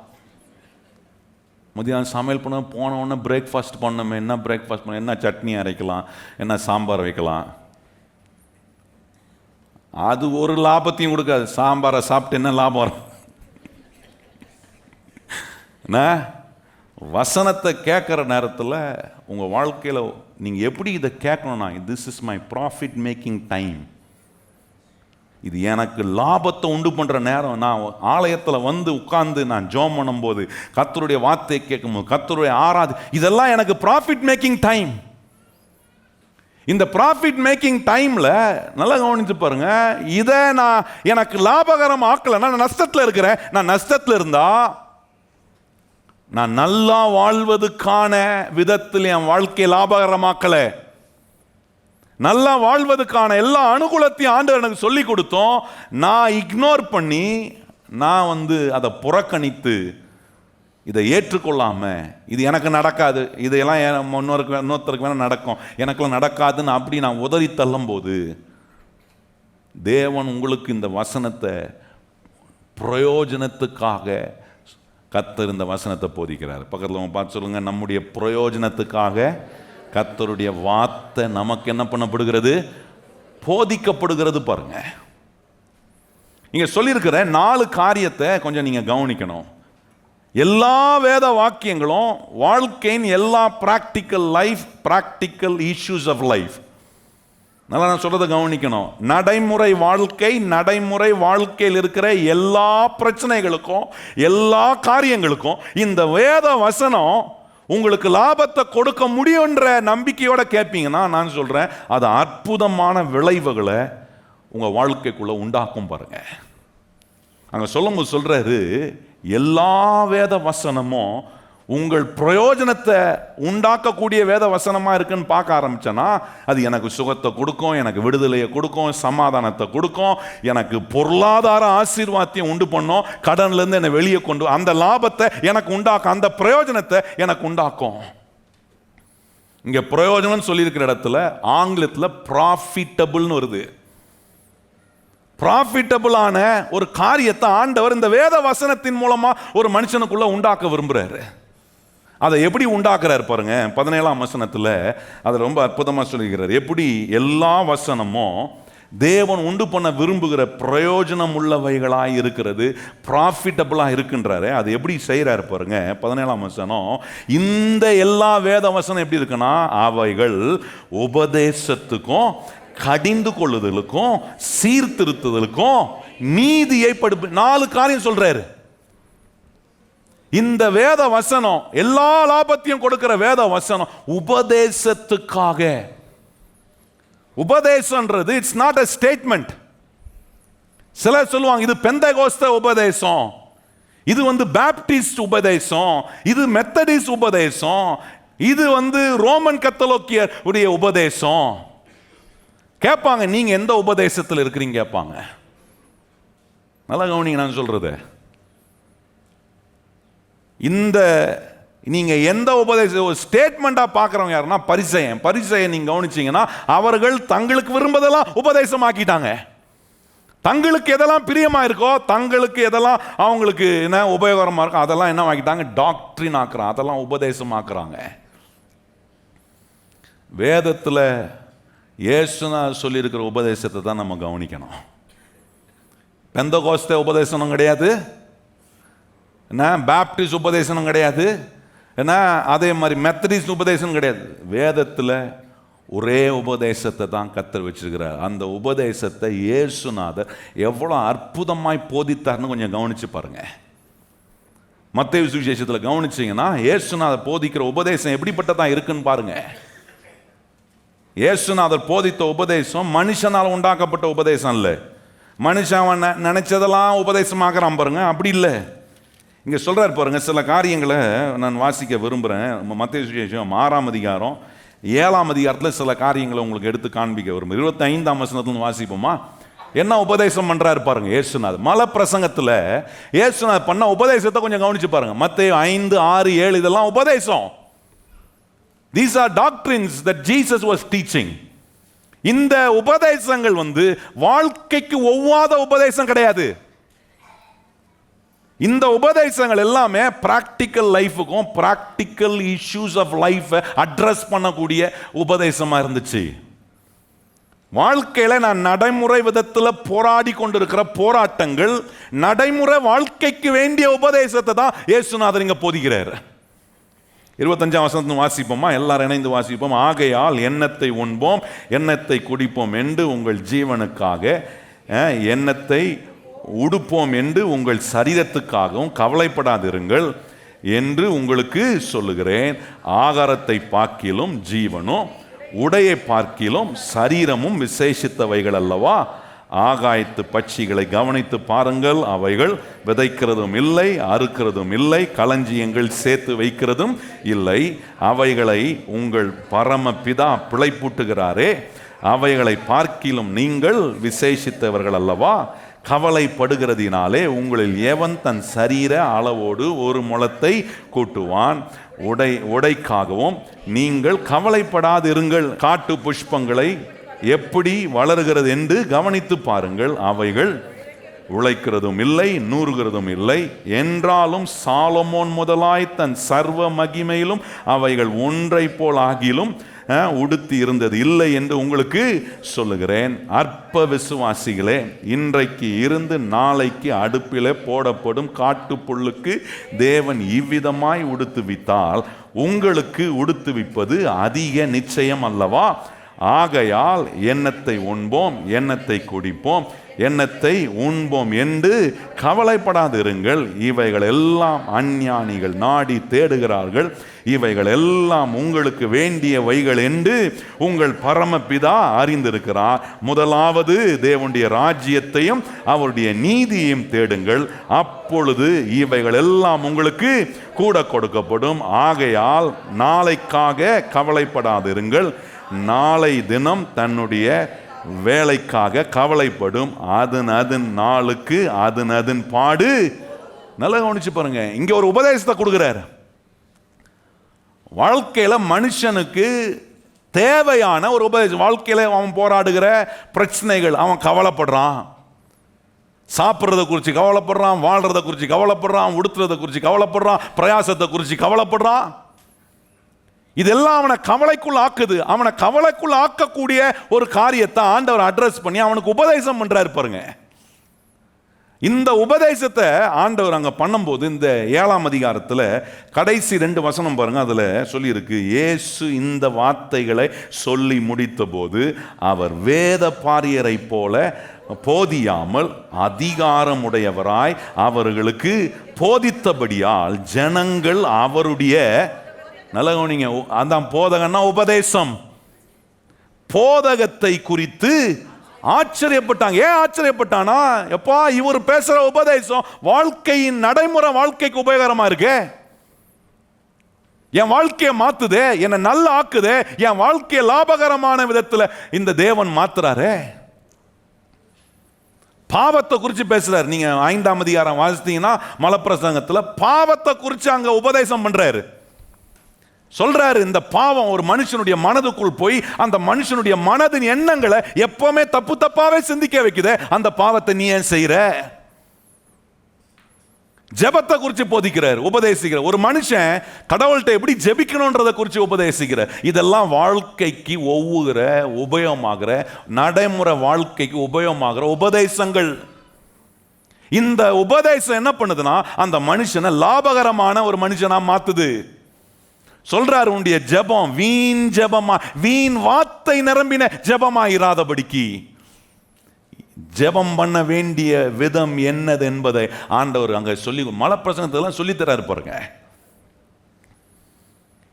மதியானம் சமையல் பண்ண போன உடனே பிரேக்ஃபாஸ்ட் பண்ணணுமே, என்ன பிரேக்ஃபாஸ்ட் பண்ண, என்ன சட்னி அரைக்கலாம், என்ன சாம்பார் வைக்கலாம். அது ஒரு லாபத்தையும் கொடுக்காது. சாம்பாரை சாப்பிட்டு என்ன லாபம் வரும்? வசனத்தை கேட்குற நேரத்தில் உங்கள் வாழ்க்கையில் நீங்கள் எப்படி இதை கேட்கணும்னா, this is my profit making time, இது எனக்கு லாபத்தை உண்டு பண்ணுற நேரம். நான் ஆலயத்தில் வந்து உட்கார்ந்து நான் ஜெபம் பண்ணும்போது, கர்த்தருடைய வார்த்தையை கேட்கும்போது, கர்த்தருடைய இதெல்லாம் எனக்கு ப்ராஃபிட் மேக்கிங் டைம். இந்த ப்ராஃபிட் மேக்கிங் டைம்ல நல்லா கவனிச்சு பாருங்க, இதை நான் எனக்கு லாபகரம் ஆக்கலைன்னா நான் நஷ்டத்தில் இருக்கிறேன். நான் நஷ்டத்தில் இருந்தா நான் நல்லா வாழ்வதற்கான விதத்தில் என் வாழ்க்கையை லாபகரமாக்கல. நல்லா வாழ்வதற்கான எல்லா அனுகூலத்தையும் ஆண்டவர் எனக்கு சொல்லி கொடுத்தோம், நான் இக்னோர் பண்ணி நான் அதை புறக்கணித்து இதை ஏற்றுக்கொள்ளாம, இது எனக்கு நடக்காது, இதையெல்லாம் இன்னொருத்தருக்கு வேணா நடக்கும், எனக்குலாம் நடக்காதுன்னு அப்படி நான் உதறி தள்ளும் போது தேவன் உங்களுக்கு இந்த வசனத்தை பிரயோஜனத்துக்காக கர்த்தர் இந்த வசனத்தை போதிக்கிறார். பக்கத்தில் பார்த்து சொல்லுங்க, நம்முடைய பிரயோஜனத்துக்காக கர்த்தருடைய வார்த்தை நமக்கு என்ன பண்ணப்படுகிறது? போதிக்கப்படுகிறது. பாருங்க, இங்க சொல்லியிருக்கிற 4 காரியத்தை கொஞ்சம் நீங்க கவனிக்கணும். எல்லா வேத வாக்கியங்களும் வாழ்க்கையின் எல்லா practical life, practical issues of life, நல்லா நான் சொல்றதை கவனிக்கணும். நடைமுறை வாழ்க்கை, நடைமுறை வாழ்க்கையில் இருக்கிற எல்லா பிரச்சனைகளுக்கும், எல்லா காரியங்களுக்கும் இந்த வேத வசனம் உங்களுக்கு லாபத்தை கொடுக்க முடியுன்ற நம்பிக்கையோட கேட்பீங்கன்னா, நான் சொல்றேன், அது அற்புதமான விளைவுகளை உங்க வாழ்க்கைக்குள்ள உண்டாக்கும். பாருங்க, அங்க சொல்லும்போது சொல்றாரு, எல்லா வேத வசனமும் உங்கள் பிரயோஜனத்தை உண்டாக்கக்கூடிய வேத வசனமா இருக்குன்னு பார்க்க ஆரம்பிச்சேன்னா, அது எனக்கு சுகத்தை கொடுக்கும், எனக்கு விடுதலையை கொடுக்கும், சமாதானத்தை கொடுக்கும், எனக்கு பொருளாதார ஆசீர்வாதத்தையும் உண்டு பண்ணும், கடன்ல இருந்து என்னை வெளியே கொண்டு அந்த லாபத்தை எனக்கு உண்டாக்கும், அந்த பிரயோஜனத்தை எனக்கு உண்டாக்கும். இங்க பிரயோஜனம் சொல்லியிருக்கிற இடத்துல ஆங்கிலத்தில் ப்ராஃபிட்டபிள்னு வருது. ப்ராஃபிட்டபிளான ஒரு காரியத்தை ஆண்டவர் இந்த வேத வசனத்தின் மூலமா ஒரு மனுஷனுக்குள்ள உண்டாக்க விரும்புறாரு. அதை எப்படி உண்டாக்குறாரு பாருங்க, 17ஆம் வசனத்துல அதை ரொம்ப அற்புதமா சொல்லுகிறார். எப்படி எல்லா வசனமும் தேவன் உண்டு பண்ண விரும்புகிற பிரயோஜனம் உள்ளவைகளாய் இருக்கிறது, ப்ராஃபிட்டபிளா இருக்குன்றாரு. அது எப்படி செய்யறாரு பாருங்க, 17ஆம் வசனம். இந்த எல்லா வேத வசனம் எப்படி இருக்குன்னா, அவைகள் உபதேசத்துக்கும், கடிந்து கொள்ளுதலுக்கும், சீர்திருத்துதலுக்கும், நீதியை படுப்பு. 4 காரியம் சொல்றாரு. இந்த வேத வசனம் எல்லா லாபத்தையும் கொடுக்கிற வேத வசனம் உபதேசத்துக்காக. உபதேசம்ன்றது இட்ஸ் நாட் a ஸ்டேட்மெண்ட். சிலர் சொல்லுவாங்க, இது பெந்தகோஸ்தே உபதேசம், இது பாப்டிஸ்ட் உபதேசம், இது மெத்தடிஸ்ட் உபதேசம், இது ரோமன் கத்தோலிக்கர் உடைய உபதேசம். கேட்பாங்க, நீங்க எந்த உபதேசத்தில் இருக்கிறீங்க கேட்பாங்க. நல்லா கவனிங்க நான் சொல்றது. இந்த நீங்க எந்த உபதேசம் ஸ்டேட்மெண்டா பார்க்கறவங்க யாருன்னா பரிசேயன் நீங்க கவனிச்சீங்கன்னா, அவர்கள் தங்களுக்கு விரும்பதெல்லாம் உபதேசமாக்கிட்டாங்க. தங்களுக்கு எதெல்லாம் பிரியமா இருக்கோ, தங்களுக்கு எதெல்லாம் அவங்களுக்கு என்ன உபயோகரமா இருக்கோ, அதெல்லாம் என்ன ஆக்கிட்டாங்க? டாக்ட்ரின் ஆக்குறாங்க, அதெல்லாம் உபதேசமாக்குறாங்க. வேதத்துல இயேசுநாதர் சொல்லி இருக்கிற உபதேசத்தை தான் நம்ம கவனிக்கணும். பெந்தகோஸ்தே உபதேசம் கிடையாது, என்ன பாப்டிஸ்ட் உபதேசம் கிடையாது, என்ன அதே மாதிரி மெத்தடிஸ்ட் உபதேசம் கிடையாது. வேதத்தில் ஒரே உபதேசத்தை தான் கர்த்தர் வச்சிருக்கிறார். அந்த உபதேசத்தை இயேசுநாதர் எவ்வளோ அற்புதமாய் போதித்தார்னு கொஞ்சம் கவனிச்சு பாருங்க. மத்தேயு சுவிசேஷத்தில் கவனிச்சிங்கன்னா, இயேசுநாதர் போதிக்கிற உபதேசம் எப்படிப்பட்டதா இருக்குன்னு பாருங்க. இயேசுநாதர் போதித்த உபதேசம் மனுஷனால் உண்டாக்கப்பட்ட உபதேசம் இல்லை. மனுஷன் நினைச்சதெல்லாம் உபதேசமாக்குறான் பாருங்க, அப்படி இல்லை. இங்கே சொல்கிறார் பாருங்க, சில காரியங்களை நான் வாசிக்க விரும்புகிறேன். மத்தேயு சுவிசேஷம் 6ஆம் அதிகாரம் 7ஆம் அதிகாரத்தில் சில காரியங்களை உங்களுக்கு எடுத்து காண்பிக்க விரும்புகிறேன். 25ஆம் வசனத்துல வாசிப்போமா? என்ன உபதேசம் பண்றாரு பாருங்க இயேசுநாதர். மலை பிரசங்கத்தில் இயேசுநாதர் பண்ண உபதேசத்தை கொஞ்சம் கவனிச்சு பாருங்க. மத்தேயு 5, 6, 7 இதெல்லாம் உபதேசம். These are doctrines that Jesus was teaching. இந்த உபதேசங்கள் வாழ்க்கைக்கு ஒவ்வாத உபதேசம் கிடையாது. இந்த உபதேசங்கள் எல்லாமே பிராக்டிக்கல் லைஃபுக்கும், practical issues of life address பண்ணக்கூடிய உபதேசமா இருந்துச்சு. வாழ்க்கையில நான் நடைமுறை விதத்தில் போராடி கொண்டிருக்கிற போராட்டங்கள், நடைமுறை வாழ்க்கைக்கு வேண்டிய உபதேசத்தை தான் இயேசுநாதர் இங்க போதிக்கிறார். 25ஆம் வசனத்தை வாசிப்போமா? எல்லாரும் இணைந்து வாசிப்போம். ஆகையால் எண்ணத்தை உண்போம், எண்ணத்தை குடிப்போம் என்று உங்கள் ஜீவனுக்காக, எண்ணத்தை உடுப்போம் என்று உங்கள் சரீரத்துக்காகவும் கவலைப்படாதிருங்கள் என்று உங்களுக்கு சொல்லுகிறேன். ஆகாரத்தை பார்க்கிலும் ஜீவனும், உடையை பார்க்கிலும் சரீரமும் விசேஷித்தவைகள் அல்லவா? ஆகாயத்து பட்சிகளை கவனித்து பாருங்கள், அவைகள் விதைக்கிறதும் இல்லை, அறுக்கிறதும் இல்லை, களஞ்சியங்கள் சேர்த்து வைக்கிறதும் இல்லை, அவைகளை உங்கள் பரமபிதா பிழைப்பூட்டுகிறாரே. அவைகளை பார்க்கிலும் நீங்கள் விசேஷித்தவர்கள் அல்லவா? கவலைப்படுகிறதினாலே உங்களில் எவன் தன் சரீர அளவோடு ஒரு முழத்தை கூட்டுவான்? உடைக்காகவும் நீங்கள் கவலைப்படாதிருங்கள். காட்டு புஷ்பங்களை எப்படி வளருகிறது என்று கவனித்து பாருங்கள். அவைகள் உழைக்கிறதும் இல்லை, நூறுகிறதும் இல்லை. என்றாலும் சாலமோன் முதலாய் தன் சர்வ மகிமையிலும் அவைகள் ஒன்றை போல் ஆகிலும் உடுத்தி இருந்தது இல்லை என்று உங்களுக்கு சொல்லுகிறேன். அற்ப விசுவாசிகளே, இன்றைக்கு இருந்து நாளைக்கு அடுப்பிலே போடப்படும் காட்டு புல்லுக்கு தேவன் இவ்விதமாய் உடுத்துவித்தால் உங்களுக்கு உடுத்துவிப்பது அதிக நிச்சயம் அல்லவா? ஆகையால் எண்ணத்தை உண்போம், எண்ணத்தை குடிப்போம், எண்ணத்தை உண்போம் என்று கவலைப்படாதிருங்கள். இவைகள் எல்லாம் அஞ்ஞானிகள் நாடி தேடுகிறார்கள். இவைகள் எல்லாம் உங்களுக்கு வேண்டியவைகள் என்று உங்கள் பரமபிதா அறிந்திருக்கிறார். முதலாவது தேவனுடைய ராஜ்யத்தையும் அவருடைய நீதியையும் தேடுங்கள், அப்பொழுது இவைகள் எல்லாம் உங்களுக்கு கூட கொடுக்கப்படும். ஆகையால் நாளைக்காக கவலைப்படாதிருங்கள். நாளை தினம் தன்னுடைய வேலைக்காக கவலைப்படும். அதன் நாளுக்கு அதன் பாடு. நல்லா கவனிச்சு பாருங்க. இங்க ஒரு உபதேசத்தை கொடுக்கிறார். வாழ்க்கையில மனுஷனுக்கு தேவையான ஒரு உபதேசம். வாழ்க்கையில அவன் போராடுகிற பிரச்சனைகள், அவன் கவலைப்படுறான். சாப்பிட்றத குறித்து கவலைப்படுறான், வாழ்றத குறித்து கவலைப்படுறான், உடுத்துறத குறித்து கவலைப்படுறான், பிரயாசத்தை குறித்து கவலைப்படுறான். இதெல்லாம் அவனை கவலைக்குள் ஆக்குது. அவனை கவலைக்குள் ஆக்கக்கூடிய ஒரு காரியத்தை ஆண்டவர் அட்ரஸ் பண்ணி அவனுக்கு உபதேசம் பண்றாரு பாருங்க. இந்த உபதேசத்தை ஆண்டவர் அங்க பண்ணும்போது இந்த 7ஆம் அதிகாரத்தில் கடைசி 2 வசனம் பாருங்க. அதுல சொல்லி இருக்கு, இயேசு இந்த வார்த்தைகளை சொல்லி முடித்த போது அவர் வேத பாரியரை போல போதியாமல் அதிகாரமுடையவராய் அவர்களுக்கு போதித்தபடியால் ஜனங்கள் அவருடைய, நல்ல கவனிங்க, அதான் போதகன்னா உபதேசம், போதகத்தை குறித்து ஆச்சரியப்பட்டாங்க. ஏன் ஆச்சரியப்பட்டானா, எப்பா இவர் பேசுற உபதேசம் வாழ்க்கையின் நடைமுறை வாழ்க்கைக்கு உபயோகரமா இருக்கு, என் வாழ்க்கையை மாத்துதே, என்னை நல்ல ஆக்குதே, என் வாழ்க்கையை லாபகரமான விதத்தில் இந்த தேவன் மாத்துறாரே. பாவத்தை குறித்து பேசுறாரு. நீங்க 5ஆம் அதிகாரம் வாசித்தீங்கன்னா மலப்பிரசங்கத்தில் பாவத்தை குறித்து அங்க உபதேசம் பண்றாரு. சொல்றாரு, இந்த பாவம் ஒரு மனுஷனுடைய மனதுக்குள் போய் அந்த மனுஷனுடைய மனதின் எண்ணங்களை எப்பவுமே தப்பாவே சிந்திக்க வைக்குது. அந்த பாவத்தை நீ ஏன் செய்யற? ஜெபத்தை குறித்து போதிக்கிறார், உபதேசிக்கிறார். ஒரு மனுஷன் கடவுள்கிட்ட எப்படி ஜெபிக்கணும்ன்றதை குறித்து உபதேசிக்கிறார். இதெல்லாம் வாழ்க்கைக்கு ஒவ்வொரு உபயோகமாகிற, நடைமுறை வாழ்க்கைக்கு உபயோகமாகிற உபதேசங்கள். இந்த உபதேசம் என்ன பண்ணுதுன்னா அந்த மனுஷனை லாபகரமான ஒரு மனுஷனா மாத்துது. சொல்றாரு, உன்னுடைய ஜெபம் வீண் ஜெபமா, வீண் வார்த்தை நிரம்பின ஜெபமா இராதபடிக்கு ஜெபம் பண்ண வேண்டிய விதம் என்னது என்பதை ஆண்டவர் அங்க சொல்லி மலப்பிரசங்கத்தெல்லாம் சொல்லி தராரு பாருங்க.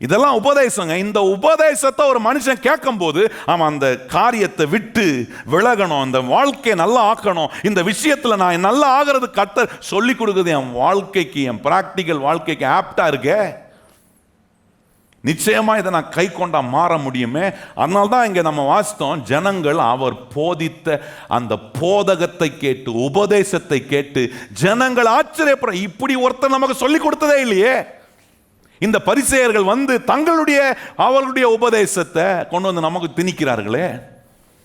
இதெல்லாம் உபதேசங்க. இந்த உபதேசத்தை ஒரு மனுஷன் கேட்கும் போது அவன் அந்த காரியத்தை விட்டு விலகணும், அந்த வாழ்க்கையை நல்லா ஆக்கணும். இந்த விஷயத்துல நான் நல்லா ஆகிறது கர்த்தர் சொல்லி கொடுக்குது. என் வாழ்க்கைக்கு, என் பிராக்டிக்கல் வாழ்க்கைக்கு ஆப்டா இருக்கே, நிச்சயமா இதை நான் கை கொண்டா மாற முடியுமே. அதனால்தான் இங்க நம்ம வாசித்தோம், ஜனங்கள் அவர் போதித்த அந்த போதகத்தை கேட்டு, உபதேசத்தை கேட்டு ஜனங்கள் ஆச்சரியப்படுற, இப்படி ஒருத்தர் நமக்கு சொல்லி கொடுத்ததே இல்லையே. இந்த பரிசேயர்கள் வந்து தங்களுடைய அவர்களுடைய உபதேசத்தை கொண்டு வந்து நமக்கு திணிக்கிறார்களே.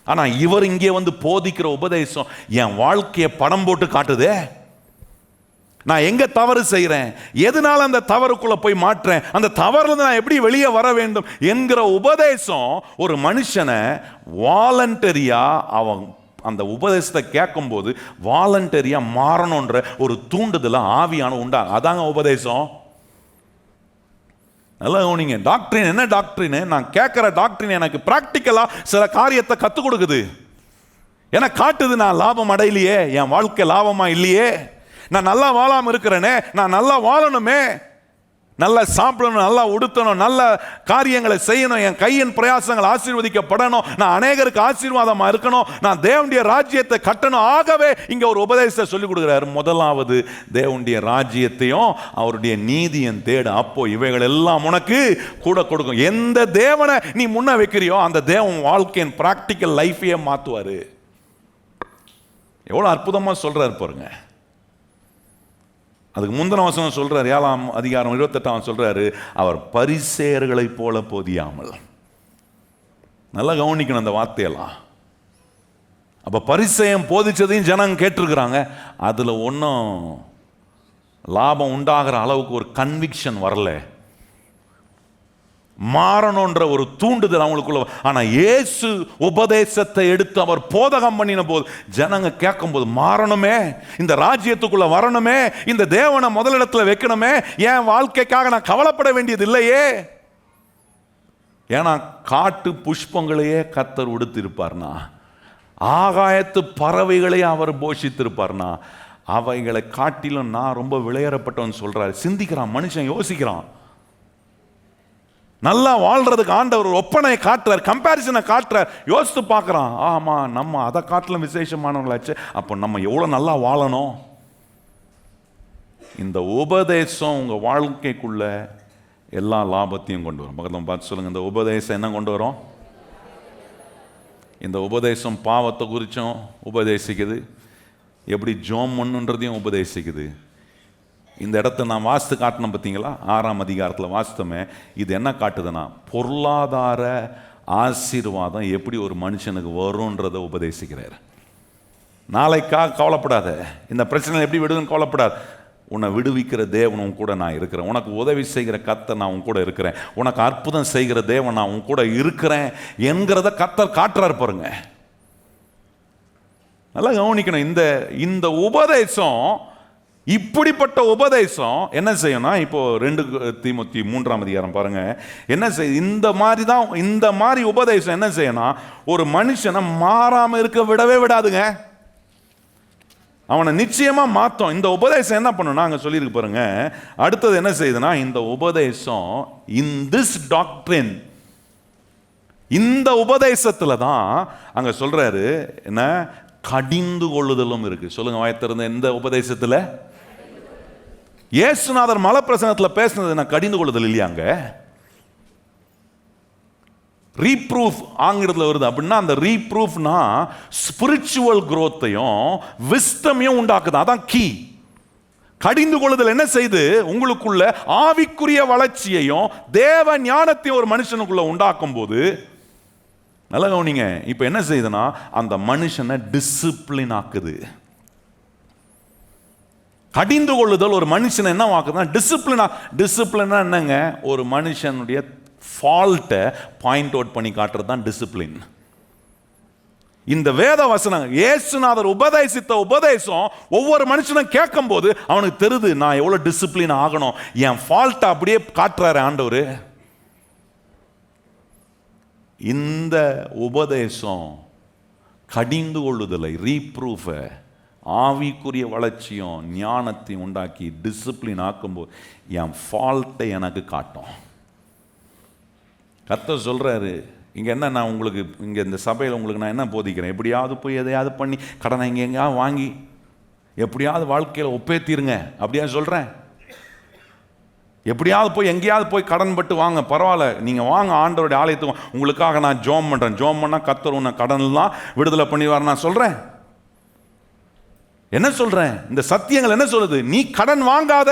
ஆனா இவர் இங்கே வந்து போதிக்கிற உபதேசம் என் வாழ்க்கையை படம் போட்டு காட்டுதே. நான் எங்க தவறு செய்கிறேன், எதனால அந்த தவறுக்குள்ள போய் மாற்றேன், அந்த தவறுல நான் எப்படி வெளியே வர வேண்டும் என்கிற உபதேசம் ஒரு மனுஷனை வாலண்டரியா, அவன் அந்த உபதேசத்தை கேட்கும் போது வாலண்டரியா மாறணுன்ற ஒரு தூண்டுதல ஆவியான உண்டா. அதாங்க உபதேசம். நல்லா கவனிங்க. டாக்டரின் என்ன டாக்டரின்? நான் கேட்கிற டாக்டரின் எனக்கு பிராக்டிக்கலா சில காரியத்தை கற்றுக் கொடுக்குது, எனக்கு காட்டுது. நான் லாபம் அடையிலையே, என் வாழ்க்கை லாபமா இல்லையே, நான் நல்லா வாழாம இருக்கிறேனே, நான் நல்லா வாழணுமே, நல்லா சாப்பிடணும், நல்லா உடுத்தணும், நல்ல காரியங்களை செய்யணும், என் கையின் பிரயாசங்கள் ஆசீர்வதிக்கப்படணும், நான் அநேகருக்கு ஆசீர்வாதமா இருக்கணும், நான் தேவனுடைய ராஜ்யத்தை கட்டணும். ஆகவே இங்க ஒரு உபதேசத்தை சொல்லி கொடுக்கிறாரு. முதலாவது தேவனுடைய ராஜ்யத்தையும் அவருடைய நீதியும் தேடு, அப்போ இவைகள் எல்லாம் உனக்கு கூட கொடுக்கும். எந்த தேவனை நீ முன்ன வைக்கிறியோ அந்த தேவன் வாழ்க்கையின் பிராக்டிக்கல் லைஃபையே மாத்துவாரு. எவ்வளவு அற்புதமா சொல்றாரு பாருங்க. அதுக்கு முந்தின வசனம் சொல்றாரு, 7ஆம் அதிகாரம் 28 சொல்றாரு, அவர் பரிசேயர்களை போல போதியாமல். நல்லா கவனிக்கணும் அந்த வார்த்தையெல்லாம். அப்போ பரிசேயன் போதிச்சதையும் ஜனங்க கேட்டிருக்கிறாங்க. அதில் ஒன்றும் லாபம் உண்டாகிற அளவுக்கு ஒரு கன்விக்ஷன் வரல, மாறணுன்ற ஒரு தூண்டுதல் அவங்களுக்குள்ள. ஆனால் இயேசு உபதேசத்தை எடுத்து அவர் போதகம் பண்ணின போது ஜனங்க கேட்கும் போது, மாறணுமே, இந்த ராஜ்யத்துக்குள்ள வரணுமே, இந்த தேவனை முதலிடத்துல வைக்கணுமே, என் வாழ்க்கைக்காக நான் கவலைப்பட வேண்டியது இல்லையே. ஏன்னா காட்டு புஷ்பங்களையே கர்த்தர் உடுத்திருப்பார்னா, ஆகாயத்து பறவைகளையே அவர் போஷித்திருப்பார்னா, அவைகளை காட்டிலும் நான் ரொம்ப விளையாடப்பட்டவன் சொல்றாரு. சிந்திக்கிறான் மனுஷன், யோசிக்கிறான். நல்லா வாழ்றதுக்கு ஆண்டவர் ஒரு ஒப்பனையை காட்டுறார், கம்பேரிசனை காட்டுறார். யோசித்து பார்க்குறான், ஆமா நம்ம அதை காட்டிலும் விசேஷமானவங்களாச்சு, அப்போ நம்ம எவ்வளோ நல்லா வாழணும். இந்த உபதேசம் உங்கள் வாழ்க்கைக்குள்ள எல்லா லாபத்தையும் கொண்டு வரும். பக்கத்தில் பார்த்து சொல்லுங்க, இந்த உபதேசம் என்ன கொண்டு வரும்? இந்த உபதேசம் பாவத்தை குறித்தும் உபதேசிக்குது, எப்படி ஜோம் பண்ணுன்றதையும் உபதேசிக்குது. இந்த இடத்த நான் வாசித்து காட்டினேன் பார்த்தீங்களா, 6ஆம் அதிகாரத்தில் வாசித்தோமே. இது என்ன காட்டுதுன்னா, பொருளாதார ஆசீர்வாதம் எப்படி ஒரு மனுஷனுக்கு வரும்ன்றதை உபதேசிக்கிறார். நாளைக்காக கவலைப்படாத, இந்த பிரச்சனை எப்படி விடுதுன்னு கவலைப்படாது. உன்னை விடுவிக்கிற தேவன் உன் கூட நான் இருக்கிறேன், உனக்கு உதவி செய்கிற கர்த்தர் நான் உன் கூட இருக்கிறேன், உனக்கு அற்புதம் செய்கிற தேவன் நான் உன் கூட இருக்கிறேன் என்கிறத கர்த்தர் காட்டுறார் பாருங்க. நல்லா கவனிக்கணும். இந்த உபதேசம், இப்படிப்பட்ட உபதேசம் என்ன செய்யணும்னா, இப்போ 2 தீமோத்தி 3ஆம் அதிகாரம் பாருங்க, என்ன செய்ய, இந்த மாதிரி உபதேசம் என்ன செய்யணும், ஒரு மனுஷனை மாறாம இருக்க விடவே விடாதுங்க, அவனை நிச்சயமா மாத்தோம். இந்த உபதேசம் என்ன பண்ணும், அங்க சொல்லியிருக்கு பாருங்க. அடுத்தது என்ன செய்யுதுன்னா, இந்த உபதேசம் இன் திஸ் டாக்ட்ரின், இந்த உபதேசத்துல தான் அங்க சொல்றாரு என்ன, கடிந்து கொள்ளுதலும் இருக்கு. சொல்லுங்க வாயத்திறந்த, இந்த உபதேசத்துல இயேசுநாதர் மலை பிரசங்கத்தில் பேசினது என்ன, கடிந்து கொள்ளுதல் இல்லையாங்க, ரீப்ரூஃப் ஆங்கிலத்தில் வருது. அப்படின்னா அந்த ரீப்ரூஃப்னா ஸ்பிரிச்சுவல் growthையும் விஸ்டமையும் உண்டாக்குது. அதான் கீ. கடிந்து கொள்ளுதல் என்ன செய்து, உங்களுக்குள்ள ஆவிக்குரிய வளர்ச்சியையும் தேவ ஞானத்தையும் ஒரு மனுஷனுக்குள்ள உண்டாக்கும் போது, நல்ல கவனிங்க, இப்போ என்ன செய்யுதுன்னா அந்த மனுஷனை டிசிப்ளின் ஆக்குது. கடிந்து கொள்ளுதல் ஒரு மனுஷனை என்ன ஆக்குதுன்னா டிசிப்ளினா என்னங்க, ஒரு மனுஷனுடைய ஃபால்ட்டை பாயிண்ட் அவுட் பண்ணி காட்டுறது தான் டிசிப்ளின். இந்த வேத வசனம் இயேசுநாதர் உபதேசித்த உபதேசம் ஒவ்வொரு மனுஷனும் கேட்கும் போது அவனுக்கு தெரியுது, நான் எவ்வளவு டிசிப்ளின் ஆகணும், என் ஃபால்ட்டை அப்படியே காட்டுறாரு ஆண்டவர். இந்த உபதேசம் கடிந்து கொள்ளுதலை, ரீப்ரூஃபை, ஆவிக்குரிய வளர்ச்சியும் ஞானத்தையும் உண்டாக்கி டிசிப்ளின் ஆக்கும்போது என் ஃபால்ட்டை எனக்கு காட்டும். கர்த்தர் சொல்றாரு, இங்கே என்ன, நான் உங்களுக்கு இங்கே இந்த சபையில் உங்களுக்கு நான் என்ன போதிக்கிறேன், எப்படியாவது போய் எதையாவது பண்ணி கடனை எங்கேயாவது வாங்கி எப்படியாவது வாழ்க்கையில் ஒப்பேத்திருங்க அப்படியா சொல்கிறேன்? எப்படியாவது போய் எங்கேயாவது போய் கடன் பட்டு வாங்க, பரவாயில்ல, நீங்கள் வாங்க ஆண்டவருடைய ஆலயத்துக்கு, உங்களுக்காக நான் ஜோம் பண்ணுறேன். ஜோம் பண்ணால் கர்த்தர் உன்னை கடன்லாம் விடுதலை பண்ணிவார் நான் சொல்கிறேன். என்ன சொல்கிறேன், இந்த சத்தியங்கள் என்ன சொல்லுது, நீ கடன் வாங்காத,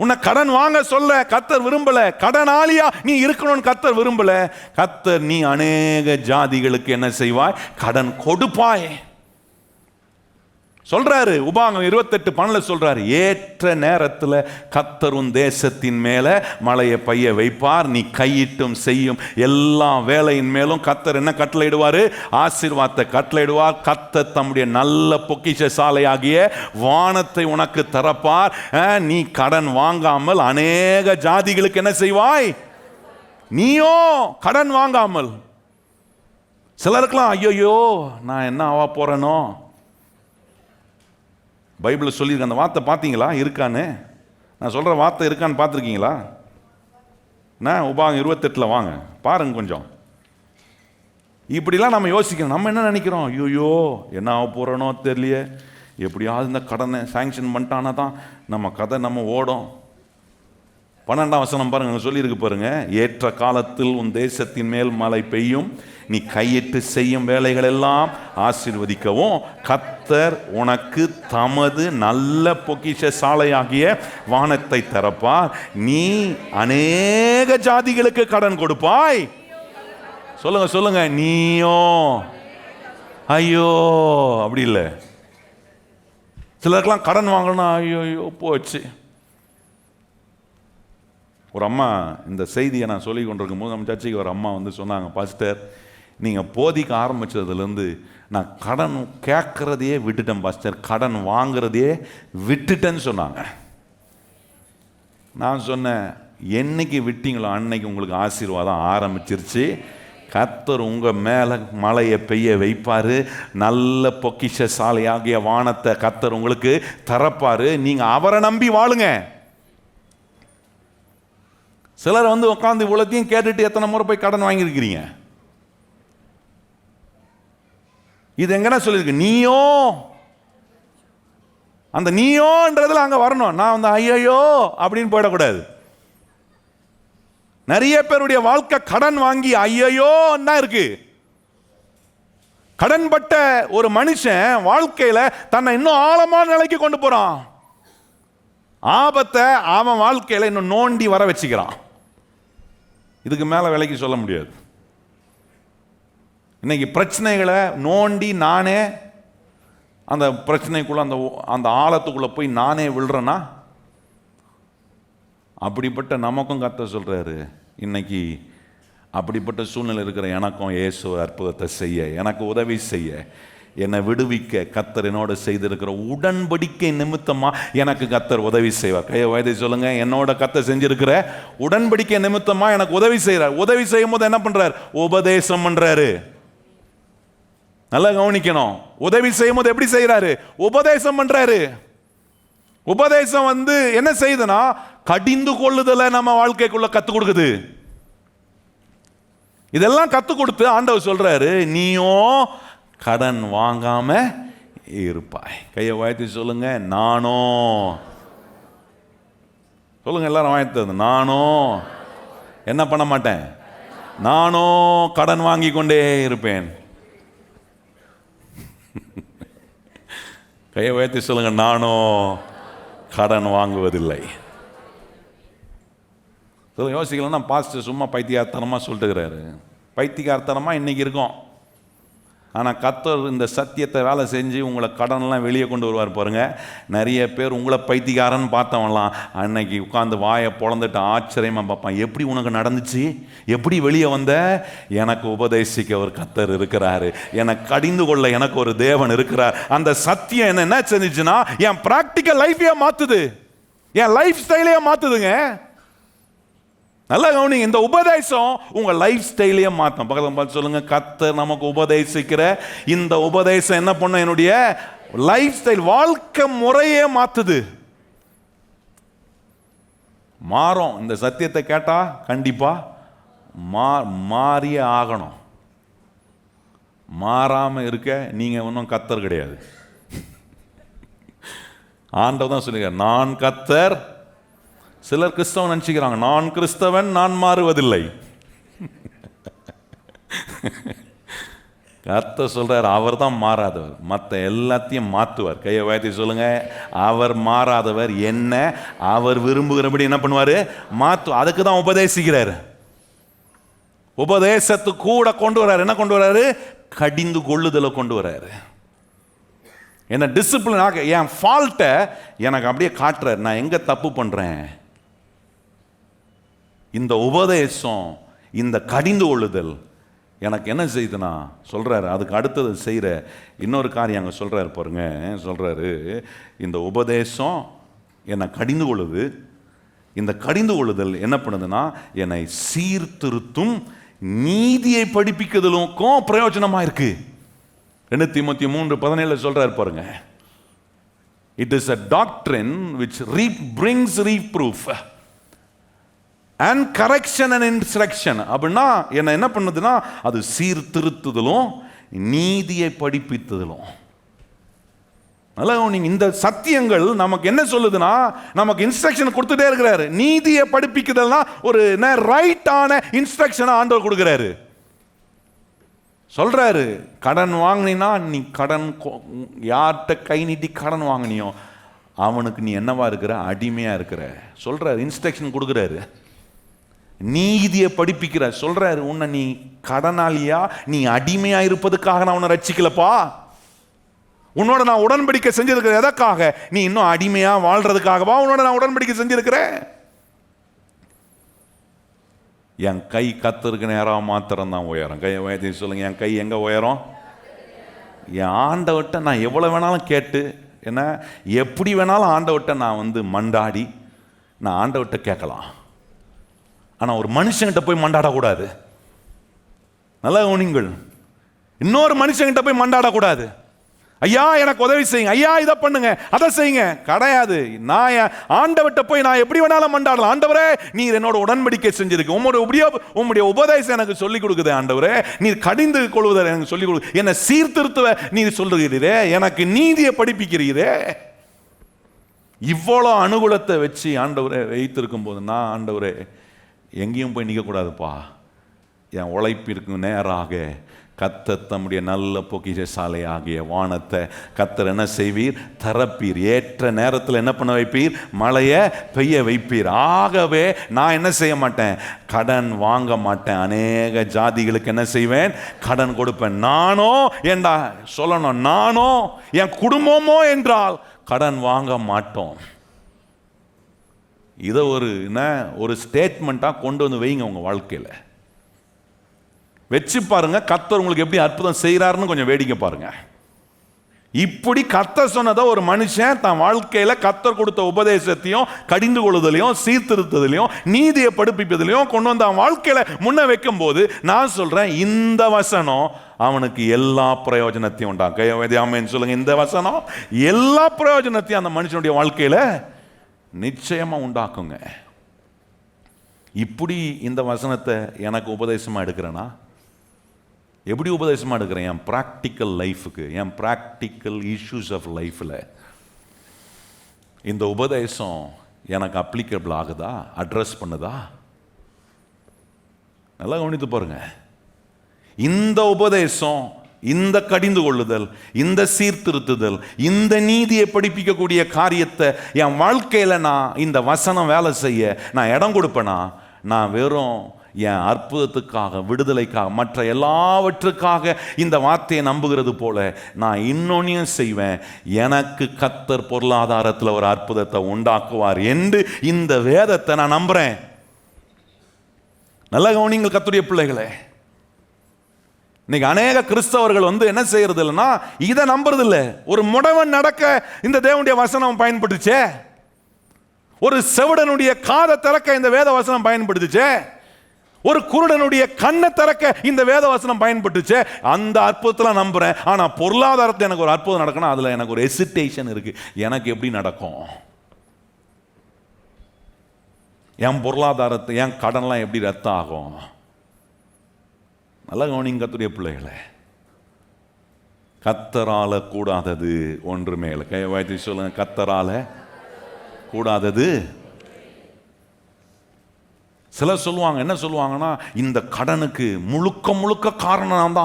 உன்னை கடன் வாங்க சொல்ல கர்த்தர் விரும்பல. கடனாளியா நீ இருக்கணும்னு கர்த்தர் விரும்பல. கர்த்தர் நீ அநேக ஜாதிகளுக்கு என்ன செய்வாய், கடன் கொடுப்பாய் சொல்றாரு. உபாகம் 28:12 சொல்றாரு, ஏற்ற நேரத்தில் கர்த்தர் உன் தேசத்தின் மேல மழையை பெய்ய வைப்பார், நீ கையிட்டும் செய்யும் எல்லா வேலையின் மேலும் கர்த்தர் என்ன கட்டளையிடுவாரு, ஆசீர்வாதத்தை கட்டளையிடுவார். கர்த்தர் தம்முடைய நல்ல பொக்கிஷ சாலையாகிய வானத்தை உனக்கு தரப்பார். நீ கடன் வாங்காமல் அநேக ஜாதிகளுக்கு என்ன செய்வாய், நீயோ கடன் வாங்காமல். சிலருக்கெல்லாம் ஐயோ நான் என்ன ஆவா போறேனோ, பைபிளில் சொல்லியிருக்க அந்த வார்த்தை பார்த்தீங்களா இருக்கான்னு, நான் சொல்கிற வார்த்தை இருக்கான்னு பார்த்துருக்கீங்களா? நான் உபாகம் 28 வாங்க பாருங்க கொஞ்சம். இப்படிலாம் நம்ம யோசிக்கணும். நம்ம என்ன நினைக்கிறோம், ஐயோ என்ன ஆக போகிறோனோ தெரியலையே, எப்படியாவது இந்த கடனை சாங்ஷன் பண்ணிட்டானா தான் நம்ம கதை நம்ம ஓடும். 12ஆம் வசனம் பாருங்க, சொல்லியிருக்கு பாருங்க, ஏற்ற காலத்தில் உன் தேசத்தின் மேல் மழை பெய்யும், நீ கையிட்டு செய்யும் வேலைகள் எல்லாம் ஆசீர்வதிக்கவும் கர்த்தர் உனக்கு தமது நல்ல பொக்கிஷ சாலையாகிய வானத்தை தரப்பார், நீ அநேக ஜாதிகளுக்கு கடன் கொடுப்பாய். சொல்லுங்க சொல்லுங்க, நீயோ ஐயோ அப்படி இல்லை. சிலருக்கெல்லாம் கடன் வாங்கணும், ஐயோ ஐயோ போச்சு. ஒரு அம்மா, இந்த செய்தியை நான் சொல்லி கொண்டிருக்கும் போது நம்ம சர்ச்சைக்கு ஒரு அம்மா வந்து சொன்னாங்க, பாஸ்டர் நீங்கள் போதிக்க ஆரம்பித்ததுலேருந்து நான் கடன் கேட்குறதையே விட்டுட்டேன் பாஸ்டர், கடன் வாங்குறதையே விட்டுட்டேன்னு சொன்னாங்க. நான் சொன்னேன், என்னைக்கு விட்டீங்களோ அன்னைக்கு உங்களுக்கு ஆசீர்வாதம் ஆரம்பிச்சிருச்சு. கர்த்தர் உங்கள் மேலே மழையை பெய்ய வைப்பார், நல்ல பொக்கிஷசாலியாகிய வானத்தை கர்த்தர் உங்களுக்கு தரப்பார். நீங்கள் அவரை நம்பி வாழுங்க. சிலர் வந்து உட்காந்து இவ்வளோத்தையும் கேட்டுட்டு எத்தனை முறை போய் கடன் வாங்கியிருக்கிறீங்க? இது எங்கன்னா சொல்லியிருக்கு, நீயோ அந்த நீயோன்றதுல அங்கே வரணும். நான் வந்து ஐயோ அப்படின்னு போயிடக்கூடாது. நிறைய பேருடைய வாழ்க்கை கடன் வாங்கி ஐயோ தான் இருக்கு. கடன்பட்ட ஒரு மனுஷன் வாழ்க்கையில தன்னை இன்னும் ஆழமான நிலைக்கு கொண்டு போறான். ஆபத்தை அவன் வாழ்க்கையில இன்னும் நோண்டி வர வச்சுக்கிறான். இதுக்கு மேல விலைக்கு சொல்ல முடியாது. இன்னைக்கு பிரச்சனைகளை நோண்டி நானே அந்த பிரச்சனைக்குள்ள அந்த ஆழத்துக்குள்ள போய் நானே விழுறேன்னா, அப்படிப்பட்ட நமக்கும் கர்த்தர் சொல்றாரு, இன்னைக்கு அப்படிப்பட்ட சூழ்நிலை இருக்கிற எனக்கும் இயேசு அற்புதத்தை செய்ய, எனக்கு உதவி செய்ய, என்னை விடுவிக்க கர்த்தர் என்னோட செய்திருக்கிற உடன்படிக்கை நிமித்தமா எனக்கு கர்த்தர் உதவி செய்வார். கையை வயதை சொல்லுங்க, என்னோட கர்த்தர் செஞ்சிருக்கிற உடன்படிக்கை நிமித்தமா எனக்கு உதவி செய்யறார். உதவி செய்யும் போது என்ன பண்றார்? உபதேசம் பண்றாரு. நல்லா கவனிக்கணும். உதவி செய்யும் போது எப்படி செய்யறாரு? உபதேசம் பண்றாரு. உபதேசம் வந்து என்ன செய்யுதுன்னா, கடிந்து கொள்ளுதலை நம்ம வாழ்க்கைக்குள்ள கத்து கொடுக்குது. இதெல்லாம் கத்து கொடுத்து ஆண்டவர் சொல்றாரு, நீயோ கடன் வாங்காம இருப்பாய். கையை வாழ்த்தி சொல்லுங்க, நானோ. சொல்லுங்க எல்லாரும் வாழ்த்தது, நானோ என்ன பண்ண மாட்டேன், நானோ கடன் வாங்கி கொண்டே இருப்பேன். கையை உயர்த்தி சொல்லுங்க, நானோ கடன் வாங்குவதில்லை. யோசிக்கலன்னா பாஸ்டர் சும்மா பைத்தியக்காரத்தனமாக சொல்லிட்டுக்கிறாரு. பைத்தியக்காரத்தனமாக இன்னைக்கு இருக்கும். ஆனால் கர்த்தர் இந்த சத்தியத்தை வேலை செஞ்சு உங்களை கடன்லாம் வெளியே கொண்டு வருவார் பாருங்க. நிறைய பேர் உங்களை பைத்தியக்காரன்னு பார்த்தவங்களாம் அன்னைக்கு உட்காந்து வாயை பொழந்துட்டு ஆச்சரியமாக பார்ப்பான், எப்படி உனக்கு நடந்துச்சு, எப்படி வெளியே வந்த? எனக்கு உபதேசிக்க ஒரு கர்த்தர் இருக்கிறாரு, எனக்கு கடிந்து கொள்ள எனக்கு ஒரு தேவன் இருக்கிறார். அந்த சத்தியம் என்ன செஞ்சுச்சுன்னா என் பிராக்டிக்கல் லைஃபையே மாத்துது, என் லைஃப் ஸ்டைலையே மாத்துதுங்க. நல்லா கவனிங்க, இந்த உபதேசம் உங்க லைஃப் ஸ்டைலையே மாற்றும். பக்கத்தில் பார்த்து சொல்லுங்க, கர்த்தர் நமக்கு உபதேசிக்கிற இந்த உபதேசம் என்ன பண்ண என்னுடைய லைஃப் ஸ்டைல், வாழ்க்கை முறையே மாத்துது. மாறும். இந்த சத்தியத்தை கேட்டா கண்டிப்பா மாறியே ஆகணும். மாறாம இருக்க நீங்க ஒன்றும் கர்த்தர் கிடையாது. ஆண்டவர் தான் சொல்லுங்க, நான் கர்த்தர். சிலர் கிறிஸ்தவன் நினைச்சுக்கிறாங்க, நான் கிறிஸ்தவன், நான் மாறுவதில்லை. கர்த்தர் சொல்றார், அவர் தான் மாறாதவர், மற்ற எல்லாத்தையும் மாற்றுவார். கையை உயர்த்தி சொல்லுங்க, அவர் மாறாதவர். என்ன அவர் விரும்புகிறபடி என்ன பண்ணுவாரு? அதுக்கு தான் உபதேசிக்கிறார். உபதேசத்து கூட கொண்டு வர்றாரு. என்ன கொண்டு வர்றாரு? கடிந்து கொள்ளுதலை கொண்டு வர்றாரு. என்ன டிசிப்ளினாக என் ஃபால்ட்டை எனக்கு அப்படியே காட்டுறாரு, நான் எங்க தப்பு பண்றேன். இந்த உபதேசம், இந்த கடிந்து கொள்ளுதல் எனக்கு என்ன செய்யுதுன்னா சொல்றாரு. அதுக்கு அடுத்தது செய்கிற இன்னொரு காரியம் அங்கே சொல்றாரு பாருங்க. சொல்றாரு, இந்த உபதேசம் என்னை கடிந்து கொள்ளுது. இந்த கடிந்து கொள்ளுதல் என்ன பண்ணுதுன்னா என்னை சீர்திருத்தும், நீதியை படிப்பிக்கிறதுக்கும் பிரயோஜனமா இருக்கு. 2 தீமோத்தேயு 3:17 சொல்றாரு பாருங்க. It is a doctrine which brings reproof and correction and instruction. அப்படின்னா என்ன பண்ணுதுன்னா அது சீர்திருத்துதலும் நீதியை படிப்பித்ததலும். நீங்க இந்த சத்தியங்கள் நமக்கு என்ன சொல்லுதுன்னா, நமக்கு இன்ஸ்ட்ரக்ஷன் கொடுத்துட்டே இருக்கிறாரு. நீதியை படிப்பிக்கிறதுனா ஒரு ரைட்டான இன்ஸ்ட்ரக்ஷனை ஆண்டவர் கொடுக்கிறாரு. சொல்றாரு, கடன் வாங்கினா நீ கடன் யார்கிட்ட கை நீட்டி கடன் வாங்கினியோ அவனுக்கு நீ என்னவா இருக்கிற? அடிமையா இருக்கிற. சொல்றாரு, இன்ஸ்ட்ரக்ஷன் கொடுக்குறாரு. நீதியை படிப்பிக்கிற சொல்றாரு. உன்னை நீ கடனாளியா, நீ அடிமையா இருப்பதுக்காக நான் உன்னை ரட்சிக்கலப்பா. உன்னோட நான் உடன்படிக்கை செஞ்சிருக்கிறேன் எதற்காக? நீ இன்னும் அடிமையா வாழ்றதுக்காகவா உன்னோட நான் உடன்படிக்கை செஞ்சிருக்கிறேன்? என் கை கத்தருக்கு நேரம் மாத்திரம் தான் உயரம். கையை உயர்த்தி சொல்லுங்க, என் கை எங்க உயரம்? என் ஆண்டவர்கிட்ட நான் எவ்வளவு வேணாலும் கேட்டு, என்ன எப்படி வேணாலும் ஆண்டவர்கிட்ட நான் மண்டாடி நான் ஆண்டவர்கிட்ட கேட்கலாம். ஆனா ஒரு மனுஷங்கிட்ட போய் மண்டாடக்கூடாது. நல்லா கவனிங்கள், இன்னொரு மனுஷங்கிட்ட போய் மண்டாடக்கூடாது. ஐயா எனக்கு உதவி செய்யுங்க, ஐயா இதை பண்ணுங்க, அதை செய்யுங்க, கிடையாது. நான் ஆண்டவர்கிட்ட போய் நான் எப்படி வேணாலும் மண்டாடலாம். ஆண்டவரே நீர் என்னோட உடன்படிக்கை செஞ்சிருக்கு, உம்முடைய உபதேசம் எனக்கு சொல்லிக் கொடுக்குது. ஆண்டவரே நீர் கடிந்து கொள்வதை எனக்கு சொல்லிக் கொடு, என்னை சீர்திருத்துவ நீர் சொல்லுகிறீரே, எனக்கு நீதியை படிப்பிக்கிறீரே. இவ்வளோ அனுகூலத்தை வச்சு ஆண்டவரே வைத்திருக்கும் போது நான் ஆண்டவரே எங்கேயும் போய் நிற்கக்கூடாதுப்பா. என் உழைப்பிற்கு நேராக கர்த்தர் தம்முடைய நல்ல பொக்கிஷ சாலை ஆகிய வானத்தை கர்த்தர் என்ன செய்வீர்? திறப்பீர். ஏற்ற நேரத்தில் என்ன பண்ண வைப்பீர்? மழையை பெய்ய வைப்பீர். ஆகவே நான் என்ன செய்ய மாட்டேன்? கடன் வாங்க மாட்டேன். அநேக ஜாதிகளுக்கு என்ன செய்வேன்? கடன் கொடுப்பேன். நானோ என்றா சொல்லணும், நானோ என் குடும்பமோ என்றால் கடன் வாங்க மாட்டோம். இதை ஒரு ஸ்டேட்மெண்ட்டாக கொண்டு வந்து வைங்க உங்கள் வாழ்க்கையில். வச்சு பாருங்க, கர்த்தர் உங்களுக்கு எப்படி அற்புதம் செய்கிறாருன்னு கொஞ்சம் வேடிக்கை பாருங்க. இப்படி கர்த்தர் சொன்னதை ஒரு மனுஷன் தன் வாழ்க்கையில கர்த்தர் கொடுத்த உபதேசத்தையும் கடிந்து கொள்ளுதலையும் சீர்திருத்தலையும் நீதியை படிப்பிப்பதிலையும் கொண்டு வந்து அவன் வாழ்க்கையில முன்ன வைக்கும் போது நான் சொல்றேன், இந்த வசனம் அவனுக்கு எல்லா பிரயோஜனத்தையும் உண்டாகும். சொல்லுங்க, இந்த வசனம் எல்லா பிரயோஜனத்தையும் அந்த மனுஷனுடைய வாழ்க்கையில நிச்சயமா உண்டாக்குங்க. இப்படி இந்த வசனத்தை எனக்கு உபதேசமா எடுக்கிறேன்னா எப்படி உபதேசமா எடுக்கிறேன்? என் ப்ராக்டிக்கல் லைஃபுக்கு, என் ப்ராக்டிக்கல் இஷ்யூஸ் ஆஃப் லைஃப்ல இந்த உபதேசம் எனக்கு அப்ளிகபிள் ஆகுதா, அட்ரஸ் பண்ணுதா? நல்லா கவனித்து பாருங்க. இந்த உபதேசம், இந்த கடிந்து கொள்ளுதல், இந்த சீர்திருத்துதல், இந்த நீதியை படிப்பிக்கக்கூடிய காரியத்தை என் வாழ்க்கையில் நான் இந்த வசனம் வேலை செய்ய நான் இடம் கொடுப்பேனா, நான் வெறும் என் அற்புதத்துக்காக, விடுதலைக்காக, மற்ற எல்லாவற்றுக்காக இந்த வார்த்தையை நம்புகிறது போல நான் இன்னொன்னையும் செய்வேன். எனக்கு கர்த்தர் பொருளாதாரத்தில் ஒரு அற்புதத்தை உண்டாக்குவார் என்று இந்த வேதத்தை நான் நம்புறேன். நல்ல கவனிங்கள் கர்த்தருடைய பிள்ளைகளே. இன்னைக்கு அநேக கிறிஸ்தவர்கள் என்ன செய்யறது இல்லைன்னா இதை நம்புறது இல்லை. ஒரு முடவன் நடக்க இந்த தேவனுடைய வசனம் பயன்படுத்துச்சே, ஒரு செவிடனுடைய காதை திறக்க இந்த வேத வசனம் பயன்படுத்துச்சே, ஒரு குருடனுடைய கண்ணை திறக்க இந்த வேத வசனம் பயன்பட்டுச்சே, அந்த அற்புதத்தில் நம்புறேன். ஆனா பொருளாதாரத்தில் எனக்கு ஒரு அற்புதம் நடக்கணும், அதுல எனக்கு ஒரு ஹெசிடேஷன் இருக்கு. எனக்கு எப்படி நடக்கும்? என் பொருளாதாரத்தை, என் கடன்லாம் எப்படி ரத்தம் ஆகும்? நல்லா கவனிங்க கர்த்தருடைய பிள்ளைகளே. கர்த்தரால கூடாதது ஒன்றுமே இல்லை. கை வாய்த்து சொல்லுங்க, கர்த்தரால கூடாதது. சிலர் சொல்லுவாங்க, என்ன சொல்லுவாங்கன்னா, இந்த கடனுக்கு முழுக்க முழுக்க காரணம்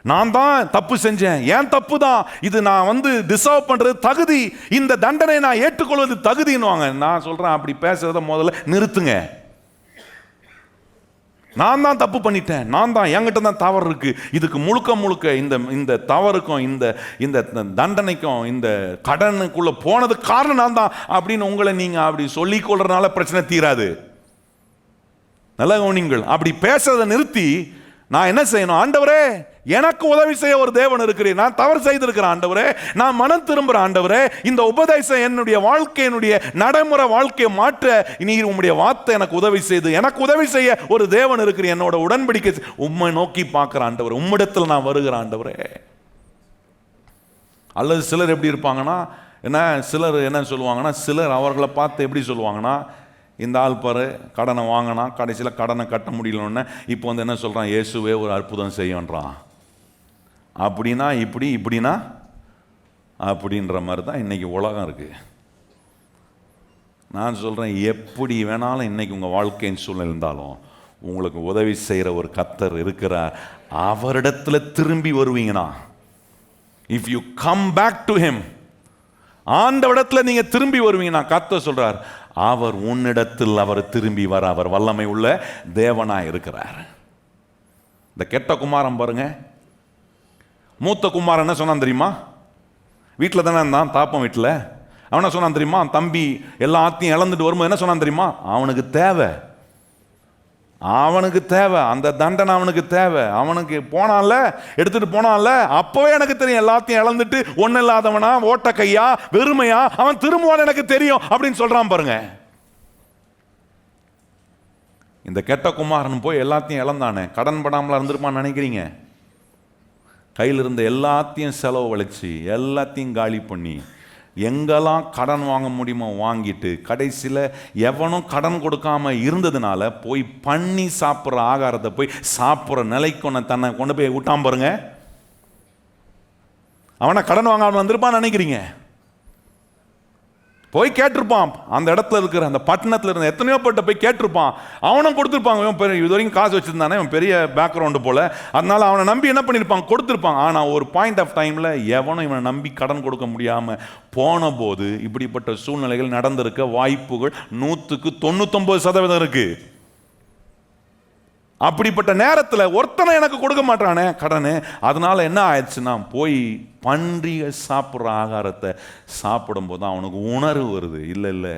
நான் தான் தப்பு செஞ்சேன், ஏன் தப்பு தான் இது, நான் டிசர்வ் பண்றது தகுதி, இந்த தண்டனை நான் ஏற்றுக்கொள்வது தகுதின்னுவாங்க. நான் சொல்றேன், அப்படி பேசுறத முதல்ல நிறுத்துங்க. நான் தான் தப்பு பண்ணிட்டேன், நான் தான், என்கிட்ட தான் தவறு இருக்கு, இதுக்கு முழுக்க முழுக்க இந்த தவறுக்கும் இந்த தண்டனைக்கும் இந்த கடனுக்குள்ள போனது காரணம் நான் தான் அப்படின்னு உங்களை நீங்க அப்படி சொல்லிக் கொள்றதுனால பிரச்சனை தீராது. நல்ல கவனிங்கள். அப்படி பேசுறதை நிறுத்தி நான் என்ன செய்யணும்? ஆண்டவரே எனக்கு உதவி செய்ய ஒரு தேவன் இருக்கிறேன், நான் தவறு செய்திருக்கிறேன் ஆண்டவரே, நான் மனம் திரும்புகிறேன் ஆண்டவரே, இந்த உபதேசம் என்னுடைய வாழ்க்கையினுடைய நடைமுறை வாழ்க்கையை மாற்ற நீர் உம்முடைய வார்த்தை எனக்கு உதவி செய்து, எனக்கு உதவி செய்ய ஒரு தேவன் இருக்கிறேன், என்னோட உடன்படிக்கை உம்மை நோக்கி பார்க்கிறேன் ஆண்டவரே, உம்மிடத்தில் நான் வருகிறேன் ஆண்டவரே. அல்லது சிலர் எப்படி இருப்பாங்கன்னா, சிலர் என்ன சொல்லுவாங்கன்னா, சிலர் அவர்களை பார்த்து எப்படி சொல்லுவாங்கன்னா, இந்த ஆள் பாரு கடனை வாங்கினா கடைசியில் கடனை கட்ட முடியலன்னு இப்போ என்ன சொல்கிறான், இயேசுவே ஒரு அற்புதம் செய்யன்றான். அப்படின்னா இப்படின்னா அப்படின்ற மாதிரி தான் இன்றைக்கி உலகம் இருக்குது. நான் சொல்கிறேன், எப்படி வேணாலும் இன்றைக்கி உங்கள் வாழ்க்கையின் சூழ்நிலை இருந்தாலும் உங்களுக்கு உதவி செய்கிற ஒரு கர்த்தர் இருக்கிறார். அவரிடத்துல திரும்பி வருவீங்கன்னா, if you come back to him, ஆண்டவரிடத்துல நீங்க திரும்பி வருவீங்கன்னா, கர்த்தர் சொல்றார், அவர் உன்னிடத்தில் அவர் திரும்பி வர அவர் வல்லமை உள்ள தேவனாய் இருக்கிறார். இந்த கெட்ட குமாரன் பாருங்க, மூத்த குமாரன் என்ன சொன்னான் தெரியுமா? வீட்டில் தானே இருந்தான், தாப்பன் வீட்டில். அவன் என்ன சொன்னான் தெரியுமா? தம்பி எல்லாத்தையும் இழந்துட்டு வரும்போது என்ன சொன்னான் தெரியுமா? அவனுக்கு தேவை அந்த தண்டனை, அவனுக்கு தேவை. அவனுக்கு போனான்ல, எடுத்துட்டு போனான்ல, அப்பவே எனக்கு தெரியும் எல்லாத்தையும் இழந்துட்டு ஒன்னும் இல்லாதவனா, ஓட்ட கையா, வெறுமையா அவன் திரும்புவான் எனக்கு தெரியும் அப்படின்னு சொல்றான் பாருங்க. இந்த கெட்ட குமாரன் போய் எல்லாத்தையும் இழந்தானே, கடன் படாமலா இருந்திருப்பான்னு நினைக்கிறீங்க? கையில் இருந்த எல்லாத்தையும் செலவழிச்சு எல்லாத்தையும் காலி பண்ணி எங்கெல்லாம் கடன் வாங்க முடியுமோ வாங்கிட்டு கடைசியில் எவனும் கடன் கொடுக்காம இருந்ததுனால போய் பண்ணி சாப்பிட்ற ஆகாரத்தை போய் சாப்பிட்ற நிலைக்கு தன்னை கொண்டு போய் விட்டான் பாருங்க. அவனை கடன் வாங்காம வந்திருப்பான்னு நினைக்கிறீங்க? போய் கேட்டிருப்பான். அந்த இடத்துல இருக்கிற அந்த பட்டணத்தில் இருந்த எத்தனையோ பேர்ட்ட போய் கேட்டிருப்பான். அவனும் கொடுத்துருப்பாங்க. இவன் பெரிய இது வரைக்கும் காசு வச்சிருந்தானே, இவன் பெரிய பேக்ரவுண்டு போல, அதனால அவனை நம்பி என்ன பண்ணியிருப்பான், கொடுத்துருப்பான். ஆனால் ஒரு பாயிண்ட் ஆஃப் டைமில் எவனும் இவனை நம்பி கடன் கொடுக்க முடியாமல் போன போது இப்படிப்பட்ட சூழ்நிலைகள் நடந்திருக்க வாய்ப்புகள் 100% இருக்கு. அப்படிப்பட்ட நேரத்தில் ஒருத்தனை எனக்கு கொடுக்க மாட்டானே கடனு, அதனால என்ன ஆயிடுச்சுன்னா போய் பன்றிக சாப்பிட்ற ஆகாரத்தை சாப்பிடும் போது அவனுக்கு உணர்வு வருது, இல்லை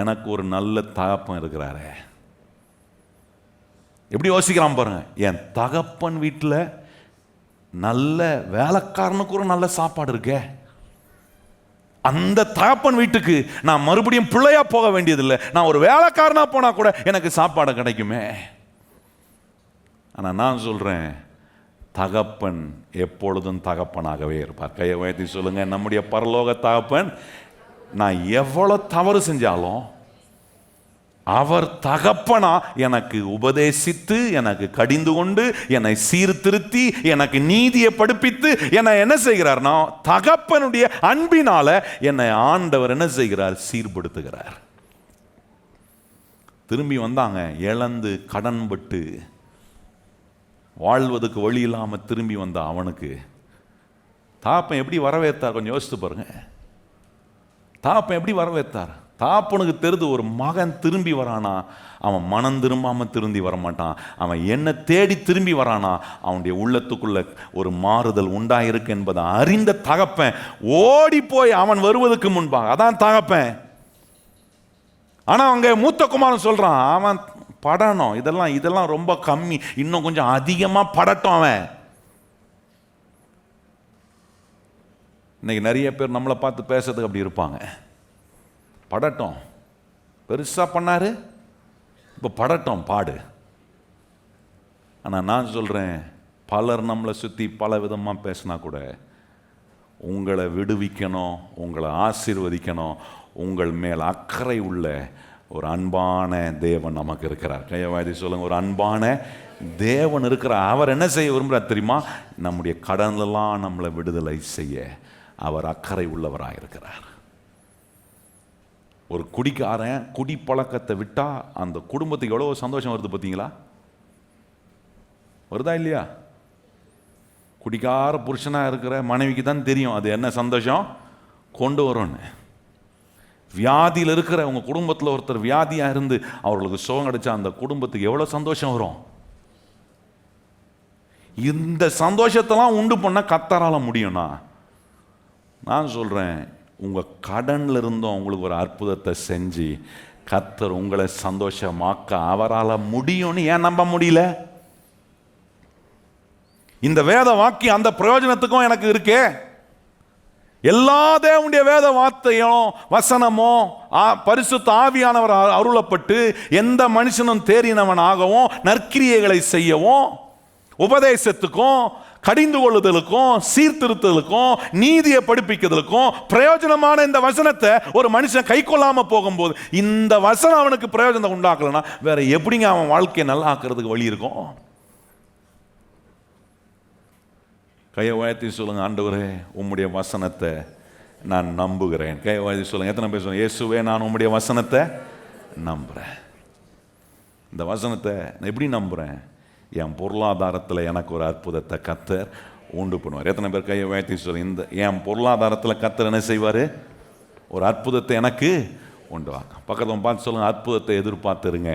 எனக்கு ஒரு நல்ல தகப்பன் இருக்கிறாரே. எப்படி யோசிக்கிறான் பாருங்க, என் தகப்பன் வீட்டில் நல்ல வேலைக்காரனுக்கு ஒரு நல்ல சாப்பாடு இருக்கே, அந்த தகப்பன் வீட்டுக்கு நான் மறுபடியும் பிள்ளையா போக வேண்டியதில்லை, நான் ஒரு வேலைக்காரனா போனா கூட எனக்கு சாப்பாடு கிடைக்குமே. ஆனால் நான் சொல்கிறேன், தகப்பன் எப்பொழுதும் தகப்பனாகவே இருப்பார். கையை உயர்த்தி சொல்லுங்க, நம்முடைய பரலோக தகப்பன் நான் எவ்வளோ தவறு செஞ்சாலும் அவர் தகப்பனா எனக்கு உபதேசித்து, எனக்கு கடிந்து கொண்டு, என்னை சீர்திருத்தி, எனக்கு நீதியை படிப்பித்து என்னை என்ன செய்கிறார்னா, தகப்பனுடைய அன்பினால என்னை ஆண்டவர் என்ன செய்கிறார், சீர்படுத்துகிறார். திரும்பி வந்தாங்க, இழந்து கடன்பட்டு வாழ்வதற்கு வழி இல்லாமல் திரும்பி வந்த அவனுக்கு தாப்பன் எப்படி வரவேற்றார், கொஞ்சம் யோசித்து பாருங்க. தாப்பன் எப்படி வரவேற்றார்? தாப்பனுக்கு தெரிந்து ஒரு மகன் திரும்பி வரானா, அவன் மனம் திரும்பாமல் திரும்பி வரமாட்டான். அவன் என்ன தேடி திரும்பி வரானா, அவனுடைய உள்ளத்துக்குள்ள ஒரு மாறுதல் உண்டாயிருக்கு என்பதை அறிந்த தகப்பன் ஓடி போய் அவன் வருவதற்கு முன்பாக, அதான் தகப்பன். ஆனால் அங்கே மூத்த குமாரன் சொல்றான், அவன் படணும், இதெல்லாம் ரொம்ப கம்மி, இன்னும் கொஞ்சம் அதிகமாக படட்டும் அவன். இன்னைக்கு நிறைய பேர் நம்மளை பார்த்து பேசுறதுக்கு அப்படி இருப்பாங்க. படட்டும், பெருசா பண்ணாரு, இப்போ படட்டும் பாடு. ஆனால் நான் சொல்றேன், பலர் நம்மளை சுற்றி பல விதமாக பேசினா கூட உங்களை விடுவிக்கணும், உங்களை ஆசீர்வதிக்கணும், உங்கள் மேல் அக்கறை உள்ள ஒரு அன்பான தேவன் நமக்கு இருக்கிறார். கையவாதி சொல்லுங்க, ஒரு அன்பான தேவன் இருக்கிறார். அவர் என்ன செய்ய விரும்புகிறார் தெரியுமா? நம்முடைய கடனெல்லாம் நம்மளை விடுதலை செய்ய அவர் அக்கறை உள்ளவராக இருக்கிறார். ஒரு குடிக்காரன் குடி பழக்கத்தை விட்டா அந்த குடும்பத்துக்கு எவ்வளோ சந்தோஷம் வருது பார்த்தீங்களா? வருதா இல்லையா? குடிக்கார புருஷனாக இருக்கிற மனைவிக்கு தான் தெரியும் அது என்ன சந்தோஷம் கொண்டு வரும்னு. வியாதியில் இருக்கிற உங்கள் குடும்பத்தில் ஒருத்தர் வியாதியாக இருந்து அவர்களுக்கு சுகம் கிடைச்சா அந்த குடும்பத்துக்கு எவ்வளோ சந்தோஷம் வரும். இந்த சந்தோஷத்தெல்லாம் உண்டு பண்ண கர்த்தரால முடியும்னா, நான் சொல்கிறேன், உங்கள் கடனில் இருந்தும் உங்களுக்கு ஒரு அற்புதத்தை செஞ்சு கர்த்தர் உங்களை சந்தோஷமாக்க அவரால் முடியும்னு ஏன் நம்ப முடியல? இந்த வேத வாக்கியம் அந்த பிரயோஜனத்துக்கும் எனக்கு இருக்கே. எல்லா தேவனுடைய வேத வார்த்தையும் வசனமோ பரிசுத்த ஆவியானவர் அருளப்பட்டு எந்த மனுஷனும் தேறினவனாகவும் நற்கிரியைகளை செய்யவும் உபதேசத்துக்கும் கடிந்து கொள்ளுதலுக்கும் சீர்திருத்தலுக்கும் நீதியை படிப்பிக்கிறதுக்கும் பிரயோஜனமான இந்த வசனத்தை ஒரு மனுஷன் கை கொள்ளாம போகும்போது இந்த வசனம் அவனுக்கு பிரயோஜனம் உண்டாக்கலன்னா வேற எப்படிங்க அவன் வாழ்க்கையை நல்லா ஆக்குறதுக்கு வழி இருக்கும்? கையை உயர்த்தி சொல்லுங்க, ஆண்டவரே உம்முடைய வசனத்தை நான் நம்புகிறேன். கையை உயர்த்தி சொல்லுங்க. எத்தனை பேர் சொல்லுங்க, இயேசுவே நான் உம்முடைய வசனத்தை நம்புகிறேன். இந்த வசனத்தை நான் எப்படி நம்புகிறேன்? என் பொருளாதாரத்தில் எனக்கு ஒரு அற்புதத்தை கர்த்தர் உண்டு பண்ணுவார். எத்தனை பேர் கையை உயர்த்தி சொல்லுங்க, இந்த என் பொருளாதாரத்தில் கர்த்தர் என்ன செய்வார்? ஒரு அற்புதத்தை எனக்கு கொண்டு வாங்க. பக்கத்தில் பார்த்து சொல்லுங்க, அற்புதத்தை எதிர்பார்த்துருங்க.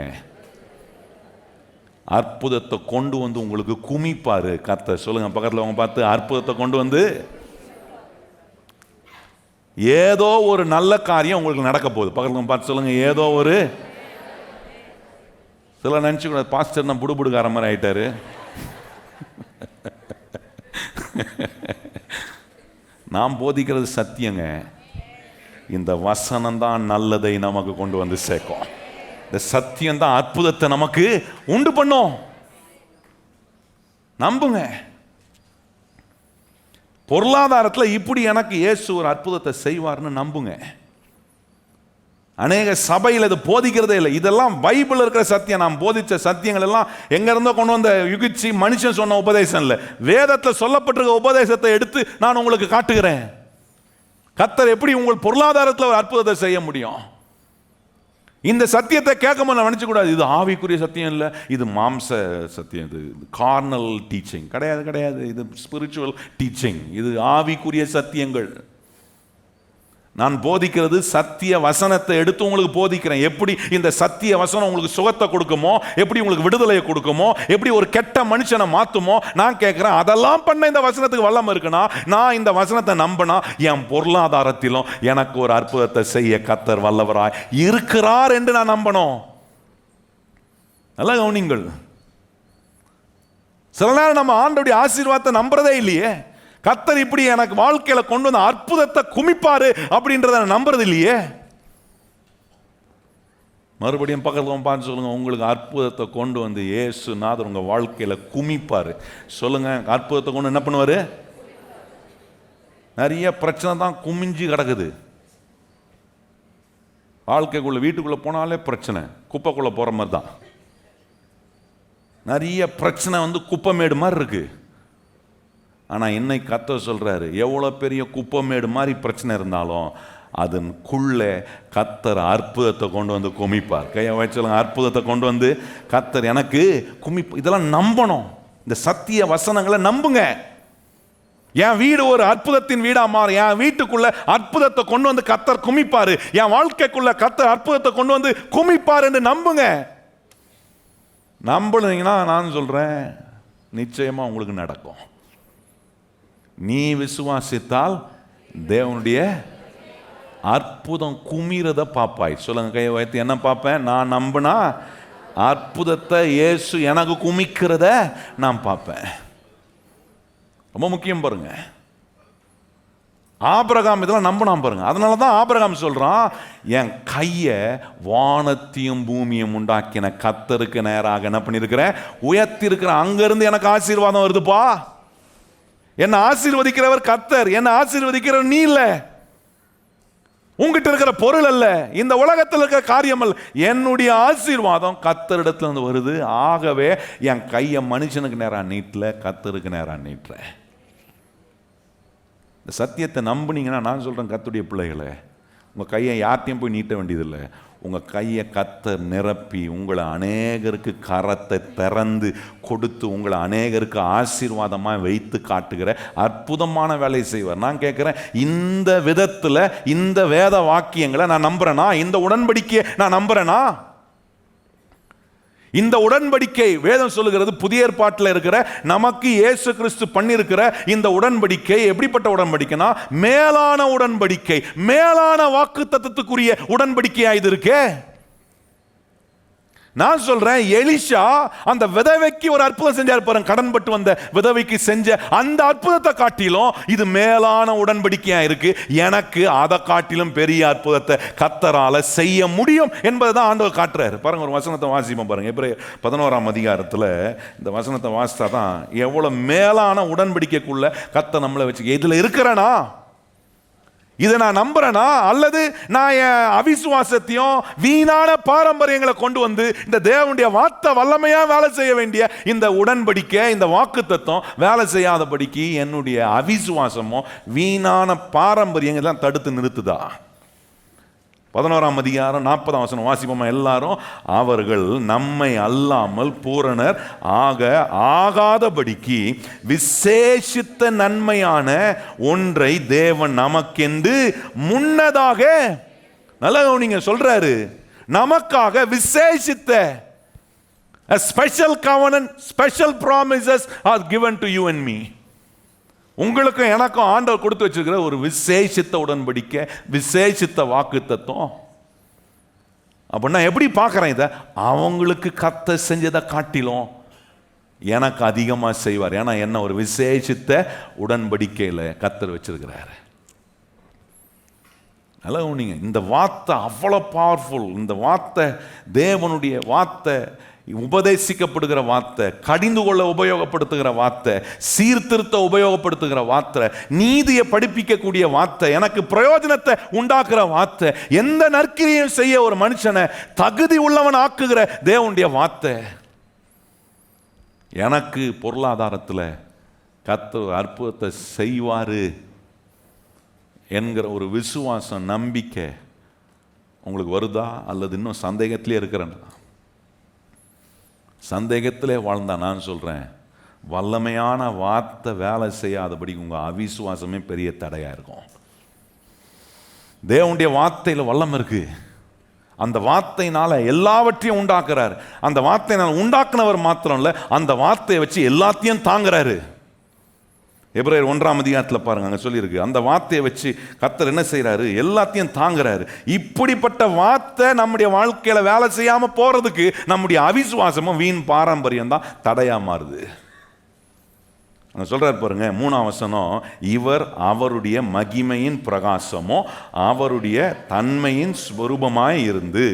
அற்புதத்தை கொண்டு வந்து உங்களுக்கு குமிப்பாரு கர்த்தர். சொல்லுங்க பக்கத்தில் அவங்க பார்த்து, அற்புதத்தை கொண்டு வந்து ஏதோ ஒரு நல்ல காரியம் உங்களுக்கு நடக்க போகுது. பக்கத்தில் பார்த்து சொல்லுங்க, ஏதோ ஒரு. சில நினச்சிக்கூடாது, பாஸ்டர் நான் புடுபுடுக்கார மாதிரி ஆயிட்டாரு. நாம் போதிக்கிறது சத்தியங்க. இந்த வசனம் தான் நல்லதை நமக்கு கொண்டு வந்து சேர்க்கும். இந்த சத்தியம் தான் அற்புதத்தை நமக்கு உண்டு பண்ணும். நம்புங்க. பொருளாதாரத்தில் இப்படி எனக்கு இயேசு ஒரு அற்புதத்தை செய்வார்னு நம்புங்க. அநேக சபையில் இது போதிக்கிறதே இல்லை. இதெல்லாம் பைபிள் இருக்கிற சத்தியம். நாம் போதிச்ச சத்தியங்கள் எல்லாம் எங்க இருந்தோ கொண்டு வந்த யுகிச்சி மனுஷன் சொன்ன உபதேசம் இல்லை. வேதத்தில் சொல்லப்பட்டிருக்க உபதேசத்தை எடுத்து நான் உங்களுக்கு காட்டுகிறேன். கர்த்தர் எப்படி உங்கள் பொருளாதாரத்தில் ஒரு அற்புதத்தை செய்ய முடியும்? இந்த சத்தியத்தை கேட்கும்போது நான் நினைச்ச கூடாது, இது ஆவிக்குரிய சத்தியம் இல்லை, இது மாம்ச சத்தியம், இது கார்னல் டீச்சிங் கிடையாது. இது ஸ்பிரிச்சுவல் டீச்சிங், இது ஆவிக்குரிய சத்தியங்கள். நான் போதிக்கிறது சத்திய வசனத்தை எடுத்து உங்களுக்கு போதிக்கிறேன். எப்படி இந்த சத்திய வசனம் உங்களுக்கு சுகத்தை கொடுக்குமோ, எப்படி உங்களுக்கு விடுதலையை கொடுக்குமோ, எப்படி ஒரு கெட்ட மனுஷனை மாற்றுமோ, நான் கேட்குறேன். அதெல்லாம் பண்ண இந்த வசனத்துக்கு வல்லம் இருக்குன்னா, நான் இந்த வசனத்தை நம்பினா என் பொருளாதாரத்திலும் எனக்கு ஒரு அற்புதத்தை செய்ய கர்த்தர் வல்லவராய் இருக்கிறார் என்று நான் நம்பணும். நல்லா கவனிங்கள். சில நேரம் நம்ம ஆண்டவருடைய ஆசீர்வாதத்தை நம்புறதே இல்லையே. கர்த்தர் இப்படி எனக்கு வாழ்க்கையில கொண்டு வந்து அற்புதத்தை குமிப்பாரு அப்படின்றத நம்புறது இல்லையே. மறுபடியும் பக்கத்தில் பார்த்து சொல்லுங்க, உங்களுக்கு அற்புதத்தை கொண்டு வந்து இயேசுநாதர் உங்க வாழ்க்கையில குமிப்பாரு. சொல்லுங்க, அற்புதத்தை கொண்டு என்ன பண்ணுவாரு? நிறைய பிரச்சனை தான் குமிஞ்சு கிடக்குது வாழ்க்கைக்குள்ள. வீட்டுக்குள்ள போனாலே பிரச்சனை, குப்பைக்குள்ள போற மாதிரி தான். நிறைய பிரச்சனை வந்து குப்பைமேடு மாதிரி இருக்கு. ஆனால் இன்னைக்கு கர்த்தர் சொல்கிறாரு, எவ்வளோ பெரிய குப்பமேடு மாதிரி பிரச்சனை இருந்தாலும் அதனுக்குள்ளே கர்த்தர் அற்புதத்தை கொண்டு வந்து குமிப்பார். கையை வச்சுலாம், அற்புதத்தை கொண்டு வந்து கர்த்தர் எனக்கு இதெல்லாம் நம்பணும். இந்த சத்திய வசனங்களை நம்புங்க. என் வீடு ஒரு அற்புதத்தின் வீடா மாறும். என் வீட்டுக்குள்ள அற்புதத்தை கொண்டு வந்து கர்த்தர் குமிப்பாரு. என் வாழ்க்கைக்குள்ள கர்த்தர் அற்புதத்தை கொண்டு வந்து குமிப்பார் என்று நம்புங்க. நம்புனீங்கன்னா நான் சொல்கிறேன், நிச்சயமாக உங்களுக்கு நடக்கும். நீ விசுவாசித்தால் தேவனுடைய அற்புதம் குமிரத பாப்பாய். சொல்லுங்க கையை வைத்து, என்ன பார்ப்பேன்? நான் நம்பினா அற்புதத்தை இயேசு எனக்கு குமிக்கிறத நான் பார்ப்பேன். ரொம்ப முக்கியம் பாருங்க. ஆபிரகாம் இதெல்லாம் நம்பினான் பாருங்க. அதனால தான் ஆபிரகாம் சொல்றான், என் கையை வானத்தையும் பூமியும் உண்டாக்கின கர்த்தருக்கு நேராக என்ன பண்ணிருக்கிறேன்? உயர்த்தி இருக்கிறேன். அங்கிருந்து எனக்கு ஆசீர்வாதம் வருதுப்பா. என்ன ஆசீர்வதிக்கிறவர் கர்த்தர், என்ன ஆசீர்வதிக்கிறவர் நீ இல்ல, உங்ககிட்ட இருக்கிற பொருள் அல்ல, இந்த உலகத்தில் இருக்கிற காரியம் அல்ல. என்னுடைய ஆசீர்வாதம் கர்த்தரிடத்துல வருது. ஆகவே என் கையை மனுஷனுக்கு நேரா நீட்டல, கர்த்தருக்கு நேரா நீட்டுறேன். இந்த சத்தியத்தை நம்புனீங்கன்னா நான் சொல்றேன், கர்த்தருடைய பிள்ளைகளை, உங்க கையை யார்ட்டையும் போய் நீட்ட வேண்டியதில்லை. உங்கள் கையை கர்த்தர் நிரப்பி உங்களை அநேகருக்கு கரத்தை திறந்து கொடுத்து உங்களை அநேகருக்கு ஆசீர்வாதமாக வைத்து காட்டுகிற அற்புதமான வேலை செய்வார். நான் கேட்குறேன், இந்த விதத்தில் இந்த வேத வாக்கியங்களை நான் நம்புறேனா? இந்த உடன்படிக்கையை நான் நம்புறேனா? இந்த உடன்படிக்கை வேதம் சொல்லுகிறது, புதிய ஏற்பாட்டில் இருக்கிற நமக்கு இயேசு கிறிஸ்து பண்ணியிருக்கிற இந்த உடன்படிக்கை எப்படிப்பட்ட உடன்படிக்கைனா, மேலான உடன்படிக்கை, மேலான வாக்குத்தத்தத்துக்குரிய உடன்படிக்கையா இது இருக்கே. நான் சொல்றேன், எலிஷா அந்த விதவைக்கு ஒரு அற்புதம் செஞ்சார் பாருங்க. கடன்பட்டு வந்த விதவைக்கு செஞ்ச அந்த அற்புதத்தை காட்டிலும் இது மேலான உடன்படிக்கையா இருக்கு. எனக்கு அதை காட்டிலும் பெரிய அற்புதத்தை கர்த்தரால செய்ய முடியும் என்பதை தான் ஆண்டவர் காட்டுறாரு. பாருங்க, ஒரு வசனத்தை வாசிப்போம் பாருங்க. எபிரேயர் 11ஆம் அதிகாரத்தில் இந்த வசனத்தை வாசித்தா தான் எவ்வளவு மேலான உடன்படிக்கைக்குள்ள கர்த்தர் நம்மளை வச்சு. இதுல இருக்கிறனா, இதை நான் நம்புறேனா, அல்லது நான் என் அவிசுவாசத்தையும் வீணான பாரம்பரியங்களை கொண்டு வந்து இந்த தேவனுடைய வார்த்தை வல்லமையா வேலை செய்ய வேண்டிய இந்த உடன்படிக்கை, இந்த வாக்குத்தத்தம் வேலை செய்யாதபடிக்கு என்னுடைய அவிசுவாசமும் வீணான பாரம்பரியங்கள் தான் தடுத்து நிறுத்துதா? 11ஆம் அதிகாரம் 40ஆம் வசனம் வாசிப்போமா எல்லாரும்? அவர்கள் நம்மை அல்லாமல் பூரணர் ஆகாதபடிக்கு விசேஷித்த நன்மையான ஒன்றை தேவன் நமக்கென்று முன்னதாக நல்லா நீங்க சொல்றாரு, நமக்காக விசேஷித்த a special covenant, special promises are given to you and me. உங்களுக்கும் எனக்கும் ஆண்டவர் கொடுத்து வச்சிருக்கிற ஒரு விசேஷித்த உடன்படிக்கை, விசேஷித்த வாக்குத்தத்தம். அப்படின்னா எப்படி பார்க்குறேன் இதை? அவங்களுக்கு கர்த்தர் செஞ்சதை காட்டிலும் எனக்கு அதிகமாக செய்வார். ஏன்னா என்ன ஒரு விசேஷித்த உடன்படிக்கையில் கர்த்தர் வச்சிருக்கிறாரு. நல்லா நீங்க இந்த வார்த்தை அவ்வளோ பவர்ஃபுல். இந்த வார்த்தை தேவனுடைய வார்த்தை, உபதேசிக்கப்படுகிற வார்த்தை, கடிந்து கொள்ள உபயோகப்படுத்துகிற வார்த்தை, சீர்திருத்த உபயோகப்படுத்துகிற வார்த்தை, நீதியை படிப்பிக்கக்கூடிய வார்த்தை, எனக்கு பிரயோஜனத்தை உண்டாக்குற வார்த்தை, எந்த நற்கிரியும் செய்ய ஒரு மனுஷனை தகுதி உள்ளவன் ஆக்குகிற தேவனுடைய வார்த்தை. எனக்கு பொருளாதாரத்தில் கர்த்தர் அற்புதத்தை செய்வாரு என்கிற ஒரு விசுவாசம், நம்பிக்கை உங்களுக்கு வருதா? அல்லது இன்னும் சந்தேகத்திலே இருக்கிறேன்? சந்தேகத்திலே வாழ்ந்தா நான் சொல்கிறேன், வல்லமையான வார்த்தை வேலை செய்யாதபடி உங்கள் அவிசுவாசமே பெரிய தடையாக இருக்கும். தேவனுடைய வார்த்தையில் வல்லம் இருக்கு. அந்த வார்த்தையினால எல்லாவற்றையும் உண்டாக்குறாரு. அந்த வார்த்தையினால் உண்டாக்குனவர் மாத்திரம் இல்லை, அந்த வார்த்தையை வச்சு எல்லாத்தையும் தாங்குறாரு. எபிரேயர் 1ஆம் அதிகாரத்தில் பாருங்க, அங்கே சொல்லியிருக்கு, அந்த வார்த்தையை வச்சு கர்த்தர் என்ன செய்கிறாரு? எல்லாத்தையும் தாங்குறாரு. இப்படிப்பட்ட வார்த்தை நம்முடைய வாழ்க்கையில் வேலை செய்யாமல் போகிறதுக்கு நம்முடைய அவிசுவாசமும் வீண் பாரம்பரியம் தான் தடையாக மாறுது. அங்கே சொல்கிறார் பாருங்க, 3ஆம் வசனம், இவர் அவருடைய மகிமையின் பிரகாசமோ அவருடைய தன்மையின் ஸ்வரூபமாய் இருந்து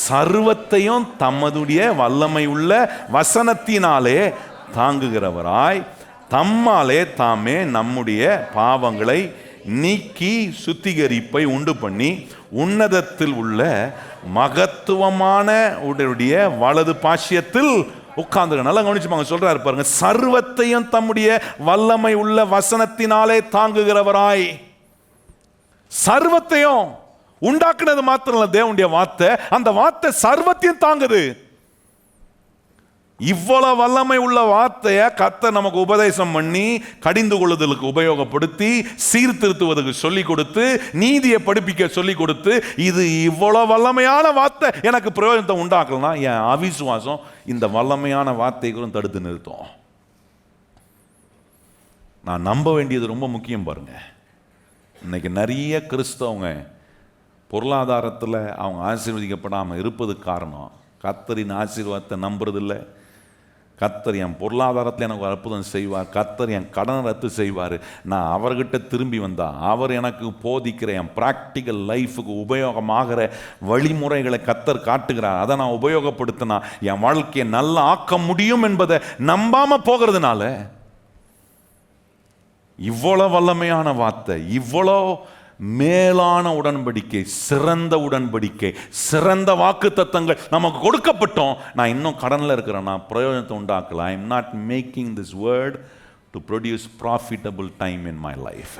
சர்வத்தையும் தமதுடைய வல்லமை உள்ள வசனத்தினாலே தாங்குகிறவராய் தம்மாலே தாமே நம்முடைய பாவங்களை நீக்கி சுத்திகரிப்பை உண்டு பண்ணி உன்னதத்தில் உள்ள மகத்துவமான உடைய வலது பாஷ்யத்தில் உட்கார்ந்து. நல்லா கவனிச்சுப்பாங்க, சொல்றாரு பாருங்க, சர்வத்தையும் தம்முடைய வல்லமை உள்ள வசனத்தினாலே தாங்குகிறவராய். சர்வத்தையும் உண்டாக்குனது மாத்திரம் இல்ல தேவனுடைய வார்த்தை, அந்த வார்த்தை சர்வத்தையும் தாங்குது. இவ்வளவு வல்லமை உள்ள வார்த்தையை கர்த்தர் நமக்கு உபதேசம் பண்ணி கடிந்து கொள்ளுதலுக்கு உபயோகப்படுத்தி சீர்திருத்துவதற்கு சொல்லிக் கொடுத்து நீதியை படிப்பிக்க சொல்லிக் கொடுத்து, இது இவ்வளவு வல்லமையான வார்த்தை எனக்கு பிரயோஜனத்தை உண்டாக்கலன்னா என் அவிசுவாசம் இந்த வல்லமையான வார்த்தைகளும் தடுத்து நிறுத்தும். நான் நம்ப வேண்டியது ரொம்ப முக்கியம். பாருங்க, இன்னைக்கு நிறைய கிறிஸ்தவங்க பொருளாதாரத்தில் அவங்க ஆசீர்வதிக்கப்படாமல் இருப்பதுக்கு காரணம் கர்த்தரின் ஆசீர்வாதத்தை நம்புறதில்லை. கர்த்தர் என் பொருளாதாரத்தில் எனக்கு அற்புதம் செய்வார், கர்த்தர் என் கடனை ரத்து செய்வார், நான் அவர்கிட்ட திரும்பி வந்தால் அவர் எனக்கு போதிக்கிற என் ப்ராக்டிக்கல் லைஃபுக்கு உபயோகமாகிற வழிமுறைகளை கர்த்தர் காட்டுகிறார், அதை நான் உபயோகப்படுத்தினா என் வாழ்க்கையை நல்லா ஆக்க முடியும் என்பதை நம்பாமல் போகிறதுனால இவ்வளோ வல்லமையான வார்த்தை, இவ்வளோ மேலான உடன்படிக்கை, சிறந்த உடன்படிக்கை, சிறந்த வாக்கு தத்தங்கள் நமக்கு கொடுக்கப்பட்டோம். நான் இன்னும் கடனில் இருக்கிறேன், நான் பிரயோஜனத்தை உண்டாக்கல. I am not making this word to produce profitable time in my life.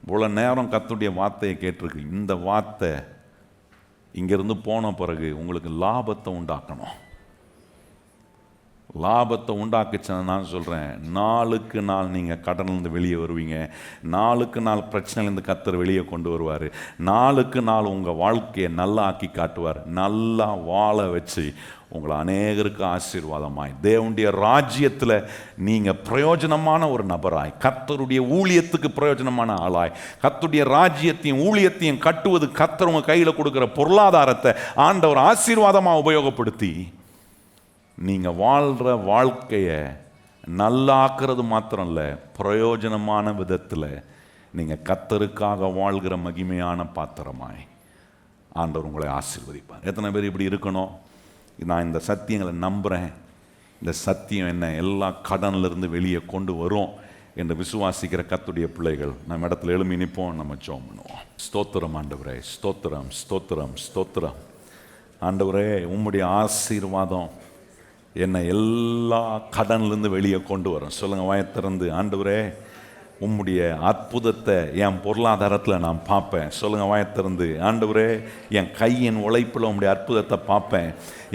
இவ்வளோ நேரம் கர்த்தருடைய வார்த்தையை கேட்டிருக்கு. இந்த வார்த்தை இங்கிருந்து போன பிறகு உங்களுக்கு லாபத்தை உண்டாக்கணும். லாபத்தை உண்டாக்குச்சுன்னு நான் சொல்கிறேன், நாளுக்கு நாள் நீங்கள் கடன்லேருந்து வெளியே வருவீங்க, நாளுக்கு நாள் பிரச்சனையிலேருந்து கர்த்தர் வெளியே கொண்டு வருவார், நாளுக்கு நாள் உங்கள் வாழ்க்கையை நல்லா ஆக்கி காட்டுவார், நல்லா வாழ வச்சு உங்களை அநேகருக்கு ஆசீர்வாதமாய் தேவனுடைய ராஜ்யத்தில் நீங்கள் பிரயோஜனமான ஒரு நபராய், கர்த்தருடைய ஊழியத்துக்கு பிரயோஜனமான ஆளாய், கர்த்தருடைய ராஜ்யத்தையும் ஊழியத்தையும் கட்டுவது கர்த்தர் உங்கள் கையில் கொடுக்குற பொருளாதாரத்தை ஆண்டவர் ஆசீர்வாதமாக உபயோகப்படுத்தி நீங்கள் வாழ்கிற வாழ்க்கையை நல்லாக்குறது மாத்திரம் இல்லை, பிரயோஜனமான விதத்தில் நீங்கள் கர்த்தருக்காக வாழ்கிற மகிமையான பாத்திரமாய் ஆண்டவர் உங்களை ஆசீர்வதிப்பார். எத்தனை பேர் இப்படி இருக்கணும்? நான் இந்த சத்தியங்களை நம்புகிறேன், இந்த சத்தியம் என்ன எல்லா கடனிலிருந்து வெளியே கொண்டு வரும் என்று விசுவாசிக்கிற கர்த்தருடைய பிள்ளைகள் நம்ம இடத்துல எழும்பி நிற்போம், நம்ம ஜெபம் பண்ணுவோம். ஸ்தோத்திரம் ஆண்டவரே, ஸ்தோத்திரம் ஸ்தோத்திரம் ஸ்தோத்திரம். ஆண்டவரே, உம்முடைய ஆசீர்வாதம் என்னை எல்லா கடன்லேருந்து வெளியே கொண்டு வரும். சொல்லுங்கள் வாயை திறந்து, ஆண்டவரே உம்முடைய அற்புதத்தை என் பொருளாதாரத்தில் நான் பார்ப்பேன். சொல்லுங்கள் வாயை திறந்து, ஆண்டவரே என் கையின் உழைப்பில் உம்முடைய அற்புதத்தை பார்ப்பேன்,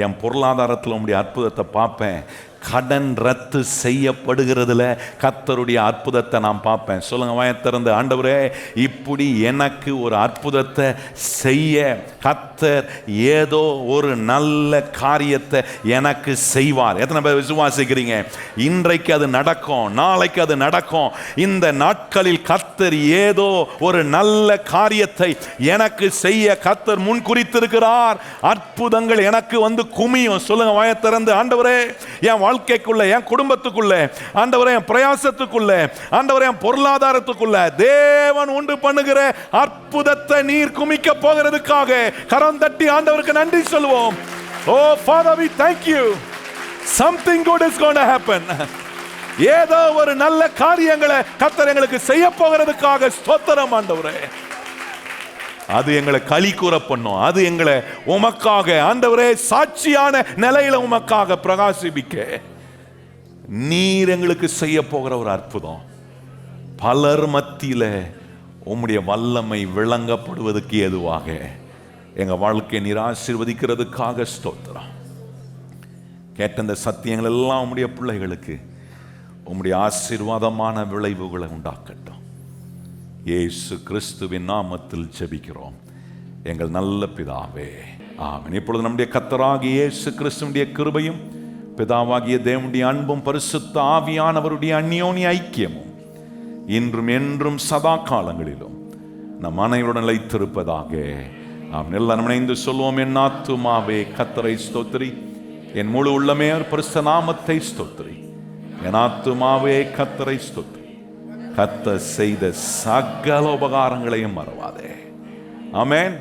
என் பொருளாதாரத்தில் உம்முடைய அற்புதத்தை பார்ப்பேன், கடன் ரத்து செய்யப்படுகிறதுல கர்த்தருடைய அற்புதத்தை நான் பார்ப்பேன். சொல்லுங்க வாயைத் திறந்து, ஆண்டவரே இப்படி எனக்கு ஒரு அற்புதத்தை செய்ய கர்த்தர் ஏதோ ஒரு நல்ல காரியத்தை எனக்கு செய்வார். எத்தனை பேர் விசுவாசிக்கிறீங்க? இன்றைக்கு அது நடக்கும், நாளைக்கு அது நடக்கும். இந்த நாட்களில் கர்த்தர் ஏதோ ஒரு நல்ல காரியத்தை எனக்கு செய்ய கர்த்தர் முன் குறித்திருக்கிறார். அற்புதங்கள் எனக்கு வந்து குமியும். சொல்லுங்க வாயைத் திறந்து, ஆண்டவரே என் வாழ்க்கைக்குள்ள, என் குடும்பத்துக்குள்ள, ஆண்டவரே என் பிரயாசத்துக்குள்ள, ஆண்டவரே என் பொருளாதாரத்துக்குள்ள தேவன் உண்டு பண்ணுகிற அற்புதத்தை நீர் குமிக்க போகிறதுக்காக கரம் தட்டி ஆண்டவருக்கு நன்றி சொல்வோம். Oh Father, we thank you. Something good is going to happen. ஏதோ ஒரு நல்ல காரியங்களை கர்த்தர் எங்களுக்கு செய்ய போகிறதுக்காக ஸ்தோத்திரம் ஆண்டவரே. அது எங்களை களி கூற பண்ணும். அது எங்களை உமக்காக ஆண்டவரே சாட்சியான நிலையில உமக்காக பிரகாசிப்பிக்க நீர் எங்களுக்கு செய்ய போகிற ஒரு அற்புதம். பலர் மத்தியில உம்முடைய வல்லமை விளங்கப்படுவதற்கு ஏதுவாக எங்க வாழ்க்கையை நீர் ஆசீர்வதிக்கிறதுக்காக ஸ்தோத்திரம். கேட்ட இந்த சத்தியங்கள் எல்லாம் உம்முடைய பிள்ளைகளுக்கு உம்முடைய ஆசீர்வாதமான விளைவுகளை உண்டாக்கட்டும். இயேசு கிறிஸ்துவின் நாமத்தில் ஜெபிக்கிறோம் எங்கள் நல்ல பிதாவே, ஆமென். இப்பொழுது நம்முடைய கர்த்தராகிய இயேசு கிறிஸ்துவினுடைய கிருபையும் பிதாவாகிய தேவனுடைய அன்பும் பரிசுத்த ஆவியானவருடைய அந்யோன்ய ஐக்கியமும் இன்றும் என்றும் சதா காலங்களிலும் நம் அனைவருடன் நிலைத்திருப்பதாக. ஆமென். எல்லாம் இணைந்து சொல்வோம். என் ஆத்துமாவே கர்த்தரை ஸ்தோத்திரி, என் முழு உள்ளமே பரிசுத்த நாமத்தை ஸ்தோத்திரி. என் ஆத்துமாவே கர்த்தரை ஸ்தோத்திரி, கர்த்தர் செய்த சகல உபகாரங்களையும் மறவாதே. ஆமென்.